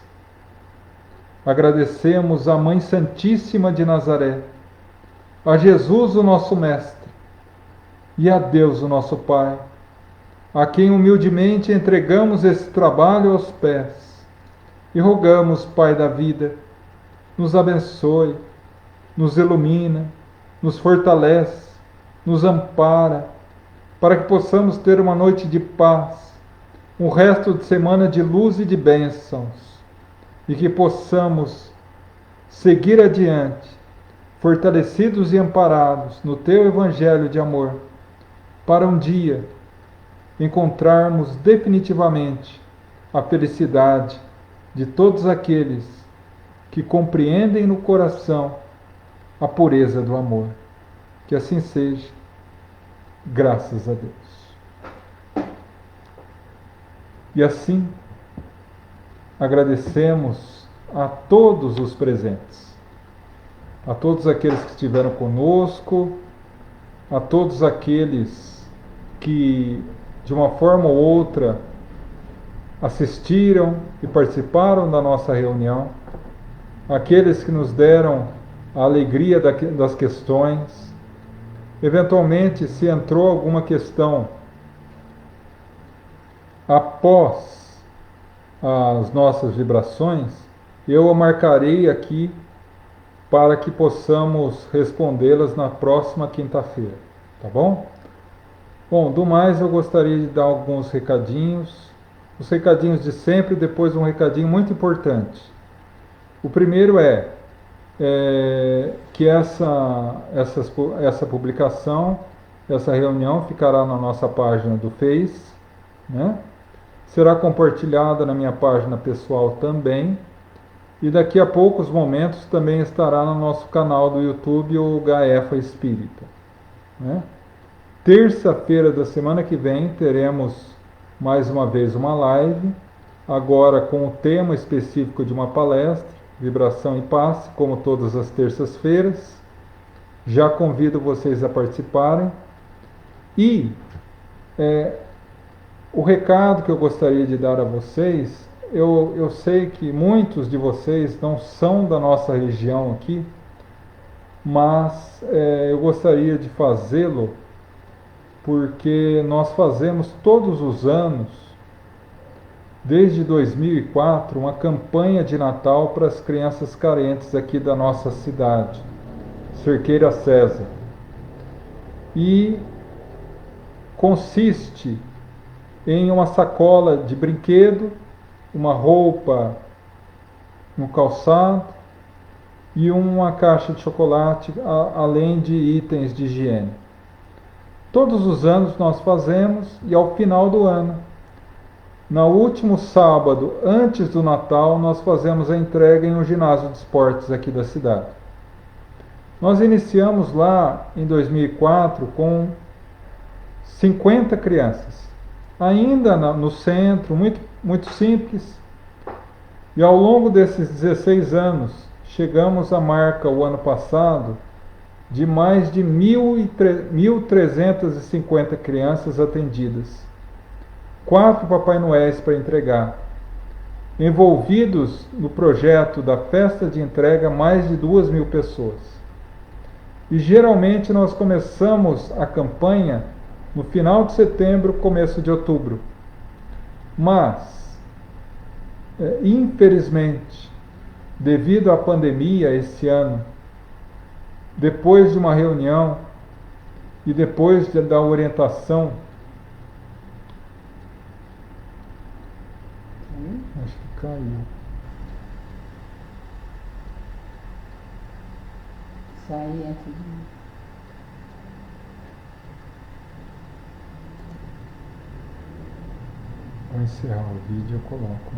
Agradecemos à Mãe Santíssima de Nazaré, a Jesus, o nosso Mestre, e a Deus, o nosso Pai, a quem humildemente entregamos esse trabalho aos pés e rogamos, Pai da vida, nos abençoe, nos ilumina, nos fortalece, nos ampara, para que possamos ter uma noite de paz, um resto de semana de luz e de bênçãos, e que possamos seguir adiante, fortalecidos e amparados no Teu Evangelho de amor, para um dia encontrarmos definitivamente a felicidade de todos aqueles que compreendem no coração a pureza do amor. Que assim seja, graças a Deus. E assim, agradecemos a todos os presentes, a todos aqueles que estiveram conosco, a todos aqueles que, de uma forma ou outra, assistiram e participaram da nossa reunião, aqueles que nos deram a alegria das questões. Eventualmente, se entrou alguma questão após as nossas vibrações, eu a marcarei aqui para que possamos respondê-las na próxima quinta-feira, tá bom? Bom, do mais eu gostaria de dar alguns recadinhos, os recadinhos de sempre, depois um recadinho muito importante. O primeiro é que essa publicação essa reunião ficará na nossa página do Face, né? Será compartilhada na minha página pessoal também. E daqui a poucos momentos também estará no nosso canal do YouTube, o Gaefa Espírita, né? Terça-feira da semana que vem teremos mais uma vez uma live, agora com o tema específico de uma palestra, Vibração e Paz, como todas as terças-feiras. Já convido vocês a participarem. E o recado que eu gostaria de dar a vocês, eu sei que muitos de vocês não são da nossa região aqui, mas eu gostaria de fazê-lo porque nós fazemos todos os anos, desde 2004, uma campanha de Natal para as crianças carentes aqui da nossa cidade, Cerqueira César. E consiste em uma sacola de brinquedo, uma roupa no calçado e uma caixa de chocolate, além de itens de higiene. Todos os anos nós fazemos, e ao final do ano, no último sábado antes do Natal, nós fazemos a entrega em um ginásio de esportes aqui da cidade. Nós iniciamos lá em 2004 com 50 crianças, ainda no centro, muito simples. E ao longo desses 16 anos, chegamos à marca, o ano passado, de mais de 1.350 crianças atendidas. 4 Papai Noéis para entregar. Envolvidos no projeto da festa de entrega, mais de 2.000 pessoas. E geralmente nós começamos a campanha no final de setembro, começo de outubro. Mas, infelizmente, devido à pandemia esse ano, depois de uma reunião e depois da orientação, acho que caiu. Sair antes de... Vou encerrar o vídeo e eu coloco.